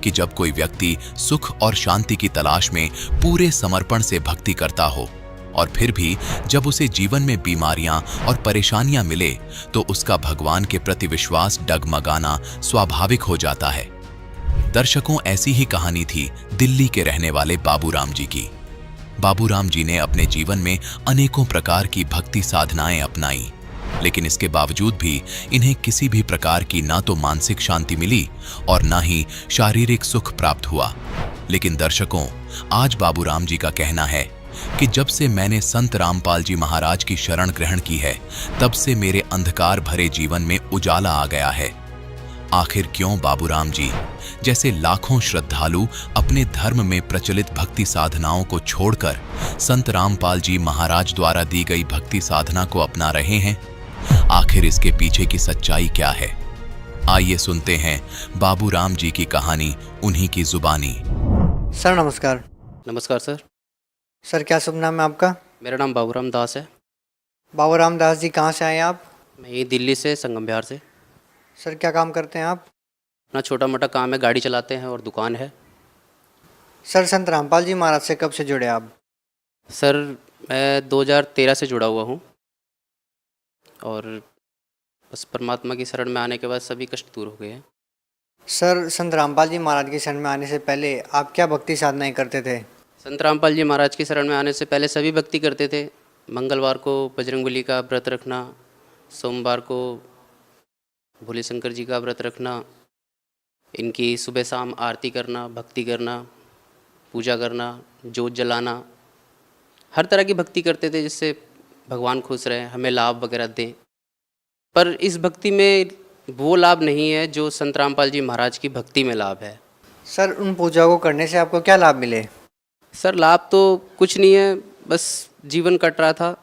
कि जब कोई व्यक्ति सुख और शांति की तलाश में पूरे समर्पण से भक्ति करता हो और फिर भी जब उसे जीवन में बीमारियां और परेशानियां मिले तो उसका भगवान के प्रति विश्वास डगमगाना स्वाभाविक हो जाता है। दर्शकों, ऐसी ही कहानी थी दिल्ली के रहने वाले बाबूराम जी की। बाबूराम जी ने अपने जीवन में अनेकों प्रकार की भक्ति साधनाएं अपनाई, लेकिन इसके बावजूद भी इन्हें किसी भी प्रकार की ना तो मानसिक शांति मिली और ना ही शारीरिक सुख प्राप्त हुआ। लेकिन दर्शकों, आज बाबूराम जी का कहना है कि जब से मैंने संत रामपाल जी महाराज की शरण ग्रहण की है, तब से मेरे अंधकार भरे जीवन में उजाला आ गया है। आखिर क्यों बाबूराम जी जैसे लाखों श्रद्धालु अपने धर्म में प्रचलित भक्ति साधनाओं को छोड़कर संत रामपाल जी महाराज द्वारा दी गई भक्ति साधना को अपना रहे हैं? आखिर इसके पीछे की सच्चाई क्या है? आइए सुनते हैं बाबूराम जी की कहानी उन्हीं की जुबानी। सर नमस्कार। नमस्कार सर। सर क्या शुभ नाम है आपका? मेरा नाम बाबूराम दास है। बाबूराम दास जी, कहाँ से आए आप? मैं ये दिल्ली से, संगम बिहार से। सर क्या काम करते हैं आप? अपना छोटा मोटा काम है, गाड़ी चलाते हैं और दुकान है। सर संत रामपाल जी महाराज से कब से जुड़े आप? सर मैं 2013 से जुड़ा हुआ हूँ और बस परमात्मा की शरण में आने के बाद सभी कष्ट दूर हो गए हैं। सर संत रामपाल जी महाराज की शरण में आने से पहले आप क्या भक्ति साधनाएं करते थे? संत रामपाल जी महाराज की शरण में आने से पहले सभी भक्ति करते थे। मंगलवार को बजरंगबली का व्रत रखना, सोमवार को भोले शंकर जी का व्रत रखना, इनकी सुबह शाम आरती करना, भक्ति करना, पूजा करना, जोत जलाना, हर तरह की भक्ति करते थे जिससे भगवान खुश रहें, हमें लाभ वगैरह दें। पर इस भक्ति में वो लाभ नहीं है जो संत रामपाल जी महाराज की भक्ति में लाभ है। सर उन पूजा को करने से आपको क्या लाभ मिले? सर लाभ तो कुछ नहीं है, बस जीवन कट रहा था,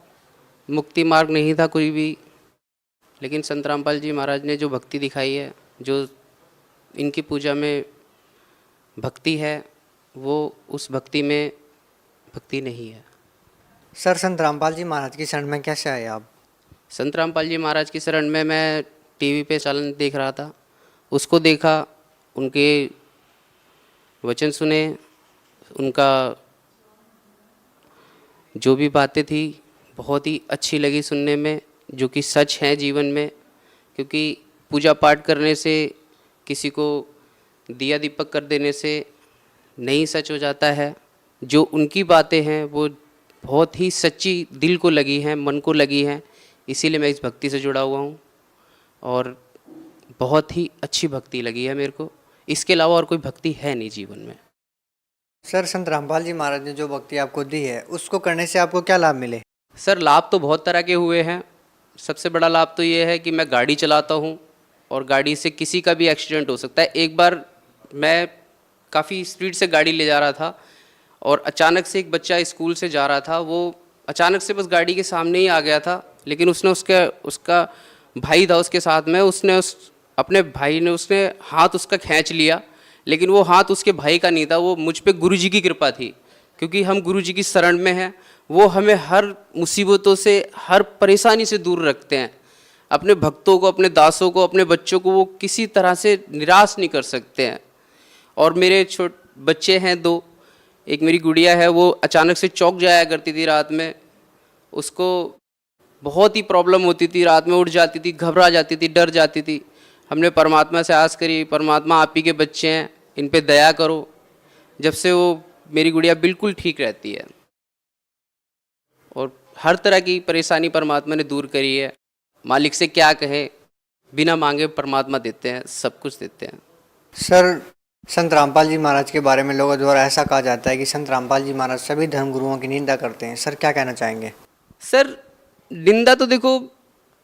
मुक्ति मार्ग नहीं था कोई भी। लेकिन संत रामपाल जी महाराज ने जो भक्ति दिखाई है, जो इनकी पूजा में भक्ति है, वो उस भक्ति में भक्ति नहीं है। सर संत रामपाल जी महाराज की शरण में कैसे आए आप? संत रामपाल जी महाराज की शरण में मैं टीवी पे चालन देख रहा था, उसको देखा, उनके वचन सुने, उनका जो भी बातें थी बहुत ही अच्छी लगी सुनने में, जो कि सच है जीवन में। क्योंकि पूजा पाठ करने से, किसी को दिया दीपक कर देने से नहीं सच हो जाता है। जो उनकी बातें हैं वो बहुत ही सच्ची दिल को लगी हैं, मन को लगी हैं, इसीलिए मैं इस भक्ति से जुड़ा हुआ हूँ और बहुत ही अच्छी भक्ति लगी है मेरे को। इसके अलावा और कोई भक्ति है नहीं जीवन में। सर संत रामपाल जी महाराज ने जो भक्ति आपको दी है उसको करने से आपको क्या लाभ मिले? सर लाभ तो बहुत तरह के हुए हैं। सबसे बड़ा लाभ तो ये है कि मैं गाड़ी चलाता हूँ और गाड़ी से किसी का भी एक्सीडेंट हो सकता है। एक बार मैं काफ़ी स्पीड से गाड़ी ले जा रहा था और अचानक से एक बच्चा स्कूल से जा रहा था, वो अचानक से बस गाड़ी के सामने ही आ गया था। लेकिन उसका भाई था उसके साथ में, अपने भाई ने उसने हाथ उसका खींच लिया, लेकिन वो हाथ उसके भाई का नहीं था, वो मुझ पे गुरुजी की कृपा थी। क्योंकि हम गुरुजी की शरण में हैं, वो हमें हर मुसीबतों से, हर परेशानी से दूर रखते हैं। अपने भक्तों को, अपने दासों को, अपने बच्चों को वो किसी तरह से निराश नहीं कर सकते हैं। और मेरे बच्चे हैं 2, एक मेरी गुड़िया है, वो अचानक से चौंक जाया करती थी रात में, उसको बहुत ही प्रॉब्लम होती थी, रात में उठ जाती थी, घबरा जाती थी, डर जाती थी। हमने परमात्मा से आस करी, परमात्मा आप ही के बच्चे हैं, इन पे दया करो। जब से वो मेरी गुड़िया बिल्कुल ठीक रहती है और हर तरह की परेशानी परमात्मा ने दूर करी है। मालिक से क्या कहें, बिना मांगे परमात्मा देते हैं, सब कुछ देते हैं। सर संत रामपाल जी महाराज के बारे में लोगों द्वारा ऐसा कहा जाता है कि संत रामपाल जी महाराज सभी धर्मगुरुओं की निंदा करते हैं। सर क्या कहना चाहेंगे? सर निंदा तो देखो,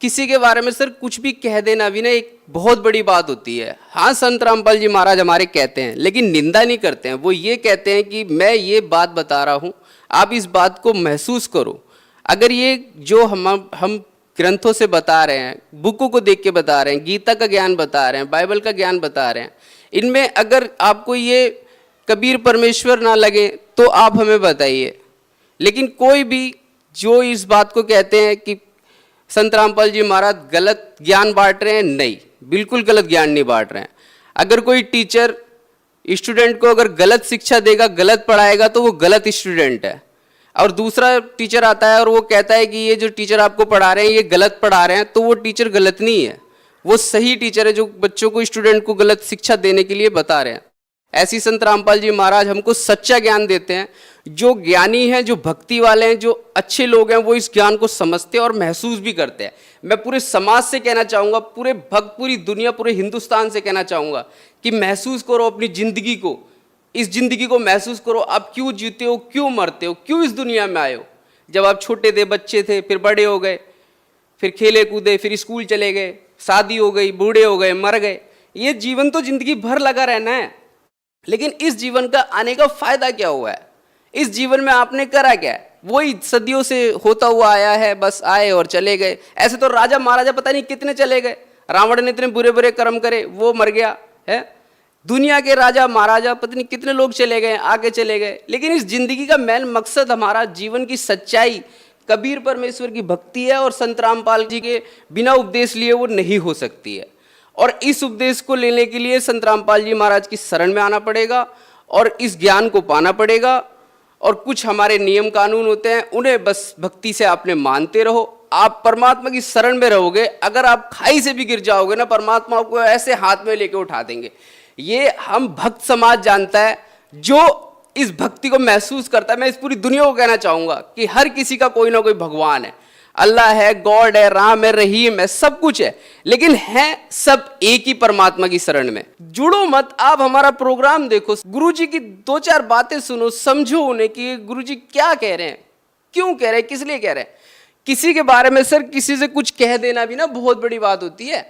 किसी के बारे में सर कुछ भी कह देना भी ना एक बहुत बड़ी बात होती है। हाँ संत रामपाल जी महाराज हमारे कहते हैं, लेकिन निंदा नहीं करते हैं। वो ये कहते हैं कि मैं ये बात बता रहा हूँ, आप इस बात को महसूस करो। अगर ये जो हम ग्रंथों से बता रहे हैं, बुकों को देख के बता रहे हैं, गीता का ज्ञान बता रहे हैं, बाइबल का ज्ञान बता रहे हैं, इनमें अगर आपको ये कबीर परमेश्वर ना लगे तो आप हमें बताइए। लेकिन कोई भी जो इस बात को कहते हैं कि संत रामपाल जी महाराज गलत ज्ञान बांट रहे हैं, नहीं, बिल्कुल गलत ज्ञान नहीं बांट रहे हैं। अगर कोई टीचर स्टूडेंट को अगर गलत शिक्षा देगा, गलत पढ़ाएगा, तो वो गलत स्टूडेंट है। और दूसरा टीचर आता है और वो कहता है कि ये जो टीचर आपको पढ़ा रहे हैं ये गलत पढ़ा रहे हैं, तो वो टीचर गलत नहीं है, वो सही टीचर है जो बच्चों को, स्टूडेंट को गलत शिक्षा देने के लिए बता रहे हैं। ऐसी संत रामपाल जी महाराज हमको सच्चा ज्ञान देते हैं। जो ज्ञानी हैं, जो भक्ति वाले हैं, जो अच्छे लोग हैं, वो इस ज्ञान को समझते हैं और महसूस भी करते हैं। मैं पूरे समाज से कहना चाहूँगा, पूरे भक्त, पूरी दुनिया, पूरे हिंदुस्तान से कहना चाहूँगा कि महसूस करो अपनी ज़िंदगी को, इस ज़िंदगी को महसूस करो। आप क्यों जीते हो, क्यों मरते हो, क्यों इस दुनिया में आए हो? जब आप छोटे थे, बच्चे थे, फिर बड़े हो गए, फिर खेले कूदे, फिर स्कूल चले गए, शादी हो गई, बूढ़े हो गए, मर गए। ये जीवन तो जिंदगी भर लगा रहना है। लेकिन इस जीवन का आने का फायदा क्या हुआ है? इस जीवन में आपने करा क्या है? वही सदियों से होता हुआ आया है, बस आए और चले गए। ऐसे तो राजा महाराजा पता नहीं कितने चले गए। रावण ने इतने बुरे बुरे कर्म करे, वो मर गया है। दुनिया के राजा महाराजा पता नहीं कितने लोग चले गए, आगे चले गए। लेकिन इस जिंदगी का मेन मकसद, हमारा जीवन की सच्चाई कबीर परमेश्वर की भक्ति है और संत रामपाल जी के बिना उपदेश लिए वो नहीं हो सकती है। और इस उपदेश को लेने के लिए संत रामपाल जी महाराज की शरण में आना पड़ेगा और इस ज्ञान को पाना पड़ेगा। और कुछ हमारे नियम कानून होते हैं, उन्हें बस भक्ति से आपने मानते रहो। आप परमात्मा की शरण में रहोगे। अगर आप खाई से भी गिर जाओगे ना, परमात्मा आपको ऐसे हाथ में लेके उठा देंगे। ये हम भक्त समाज जानता है, जो इस भक्ति को महसूस करता है। मैं इस पूरी दुनिया को कहना चाहूँगा कि हर किसी का कोई ना कोई भगवान है। अल्लाह है, गॉड है, राम है, रहीम है, सब कुछ है, लेकिन है सब एक ही परमात्मा की शरण में। जुड़ो मत, आप हमारा प्रोग्राम देखो, गुरुजी की 2-4 बातें सुनो, समझो उन्हें कि गुरुजी क्या कह रहे हैं, क्यों कह रहे हैं, किस लिए कह रहे हैं। किसी के बारे में सर किसी से कुछ कह देना भी ना बहुत बड़ी बात होती है।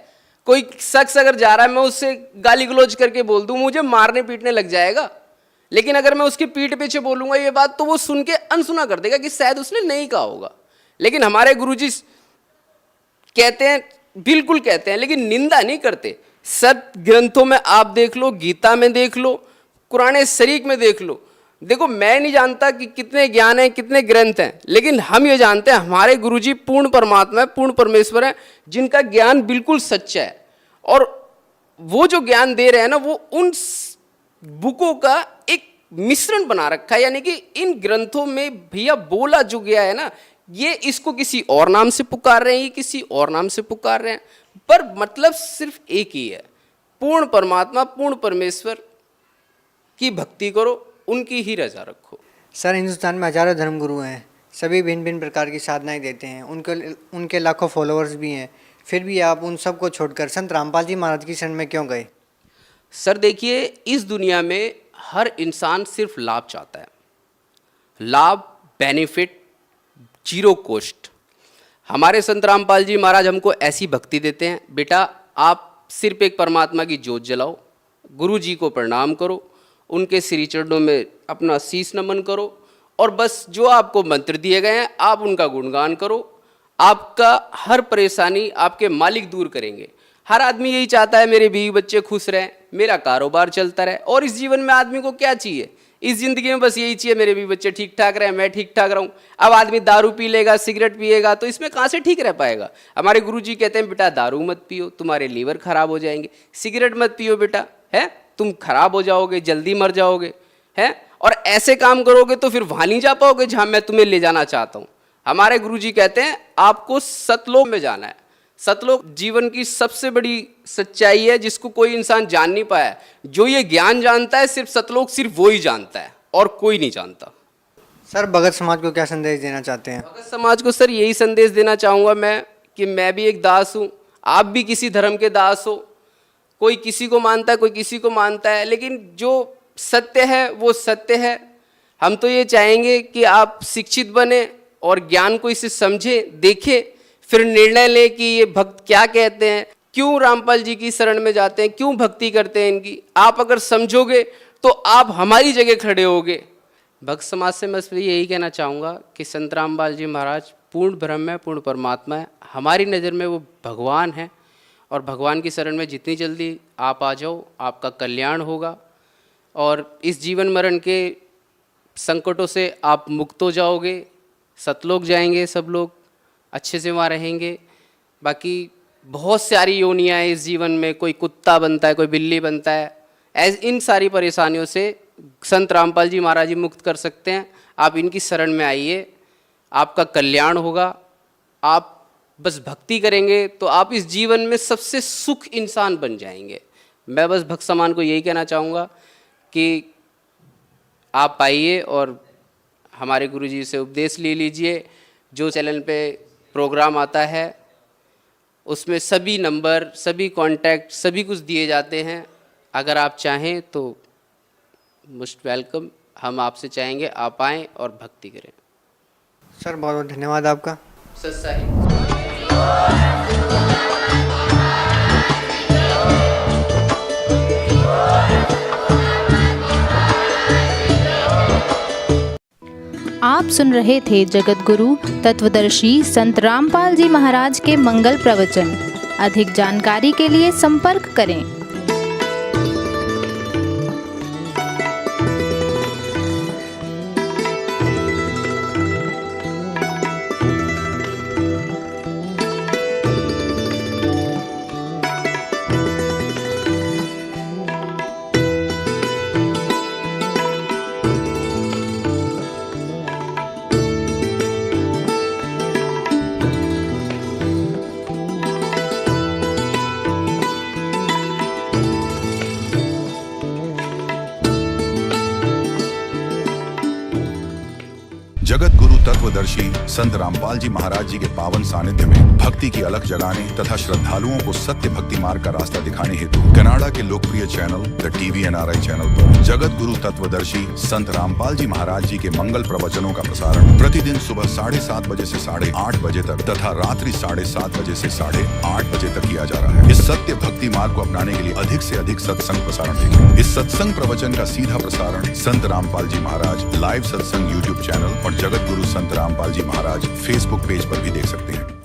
कोई शख्स अगर जा रहा है, मैं उससे गाली गलौज करके बोल दूं, मुझे मारने पीटने लग जाएगा, लेकिन अगर मैं उसकी पीठ पीछे बोलूंगा ये बात, तो वो सुन के अनसुना कर देगा कि शायद उसने नहीं कहा होगा। लेकिन हमारे गुरुजी कहते हैं, बिल्कुल कहते हैं, लेकिन निंदा नहीं करते। सब ग्रंथों में आप देख लो, गीता में देख लो, कुरान शरीफ में देख लो। देखो, मैं नहीं जानता कि कितने ज्ञान हैं, कितने ग्रंथ हैं, लेकिन हम ये जानते हैं हमारे गुरुजी पूर्ण परमात्मा है, पूर्ण परमेश्वर है, जिनका ज्ञान बिल्कुल सच्चा है। और वो जो ज्ञान दे रहे हैं ना, वो उन बुकों का एक मिश्रण बना रखा है। यानी कि इन ग्रंथों में भैया बोला जो गया है ना, ये इसको किसी और नाम से पुकार रहे हैं, ये किसी और नाम से पुकार रहे हैं, पर मतलब सिर्फ एक ही है, पूर्ण परमात्मा, पूर्ण परमेश्वर की भक्ति करो, उनकी ही रजा रखो। सर, हिंदुस्तान में हजारों धर्मगुरु हैं, सभी भिन्न भिन्न प्रकार की साधनाएं देते हैं, उनके लाखों फॉलोअर्स भी हैं, फिर भी आप उन सबको छोड़कर संत रामपाल जी महाराज की शरण में क्यों गए? सर देखिए, इस दुनिया में हर इंसान सिर्फ लाभ चाहता है, लाभ, बेनिफिट, जीरो कॉस्ट। हमारे संत रामपाल जी महाराज हमको ऐसी भक्ति देते हैं, बेटा आप सिर्फ एक परमात्मा की जोत जलाओ, गुरु जी को प्रणाम करो, उनके श्री चरणों में अपना शीश नमन करो, और बस जो आपको मंत्र दिए गए हैं आप उनका गुणगान करो। आपका हर परेशानी आपके मालिक दूर करेंगे। हर आदमी यही चाहता है मेरे बीवी बच्चे खुश रहें, मेरा कारोबार चलता रहे, और इस जीवन में आदमी को क्या चाहिए? इस जिंदगी में बस यही चाहिए, मेरे बीवी बच्चे ठीक ठाक रहें, मैं ठीक ठाक रहूं। अब आदमी दारू पी लेगा, सिगरेट पिएगा, तो इसमें कहाँ से ठीक रह पाएगा? हमारे गुरुजी कहते हैं बेटा दारू मत पियो, तुम्हारे लीवर खराब हो जाएंगे। सिगरेट मत पियो बेटा, है तुम खराब हो जाओगे, जल्दी मर जाओगे, है। और ऐसे काम करोगे तो फिर वहां नहीं जा पाओगे जहां मैं तुम्हें ले जाना चाहता हूं। हमारे गुरुजी कहते हैं आपको सतलोक में जाना है। सतलोक जीवन की सबसे बड़ी सच्चाई है, जिसको कोई इंसान जान नहीं पाया। जो ये ज्ञान जानता है सिर्फ सतलोक, सिर्फ वो ही जानता है, और कोई नहीं जानता। सर, भगत समाज को क्या संदेश देना चाहते हैं? भगत समाज को सर यही संदेश देना चाहूँगा मैं कि मैं भी एक दास हूँ, आप भी किसी धर्म के दास हो। कोई किसी को मानता है, कोई किसी को मानता है, लेकिन जो सत्य है वो सत्य है। हम तो ये चाहेंगे कि आप शिक्षित बने और ज्ञान को इसे समझे, देखे, फिर निर्णय ले कि ये भक्त क्या कहते हैं, क्यों रामपाल जी की शरण में जाते हैं, क्यों भक्ति करते हैं इनकी। आप अगर समझोगे तो आप हमारी जगह खड़े होगे। भक्त समाज से मैं यही कहना चाहूँगा कि संत रामपाल जी महाराज पूर्ण ब्रह्म है, पूर्ण परमात्मा है। हमारी नज़र में वो भगवान है, और भगवान की शरण में जितनी जल्दी आप आ जाओ आपका कल्याण होगा, और इस जीवन मरण के संकटों से आप मुक्त हो जाओगे। सतलोक जाएंगे सब लोग, अच्छे से वहाँ रहेंगे। बाकी बहुत सारी योनियाँ हैं इस जीवन में, कोई कुत्ता बनता है, कोई बिल्ली बनता है। इन सारी परेशानियों से संत रामपाल जी महाराज जी मुक्त कर सकते हैं। आप इनकी शरण में आइए, आपका कल्याण होगा। आप बस भक्ति करेंगे तो आप इस जीवन में सबसे सुख इंसान बन जाएंगे। मैं बस भक्त समान को यही कहना चाहूँगा कि आप आइए और हमारे गुरुजी से उपदेश ले लीजिए। जो चैनल पे प्रोग्राम आता है उसमें सभी नंबर, सभी कांटेक्ट, सभी कुछ दिए जाते हैं। अगर आप चाहें तो मोस्ट वेलकम। हम आपसे चाहेंगे आप आएँ और भक्ति करें। सर, बहुत बहुत धन्यवाद आपका। सच्चा ही। आप सुन रहे थे जगत गुरु तत्वदर्शी संत रामपाल जी महाराज के मंगल प्रवचन। अधिक जानकारी के लिए संपर्क करें। जगत गुरु तत्वदर्शी संत रामपाल जी महाराज जी के पावन सानिध्य में भक्ति की अलख जगाने तथा श्रद्धालुओं को सत्य भक्ति मार्ग का रास्ता दिखाने हेतु कनाडा के लोकप्रिय channel the TV NRI channel पर जगत गुरु तत्वदर्शी संत रामपाल जी महाराज जी के मंगल प्रवचनों का प्रसारण प्रतिदिन सुबह 7:30 बजे से 8:30 बजे तक तथा रात्रि 7:30 बजे से 8:30 बजे तक किया जा रहा है। इस सत्य भक्ति मार्ग को अपनाने के लिए अधिक से अधिक सत्संग प्रसारण देखें। इस सत्संग प्रवचन का सीधा प्रसारण संत रामपाल जी महाराज लाइव सत्संग YouTube चैनल और जगत गुरु संत रामपाल जी महाराज फेसबुक पेज पर भी देख सकते हैं।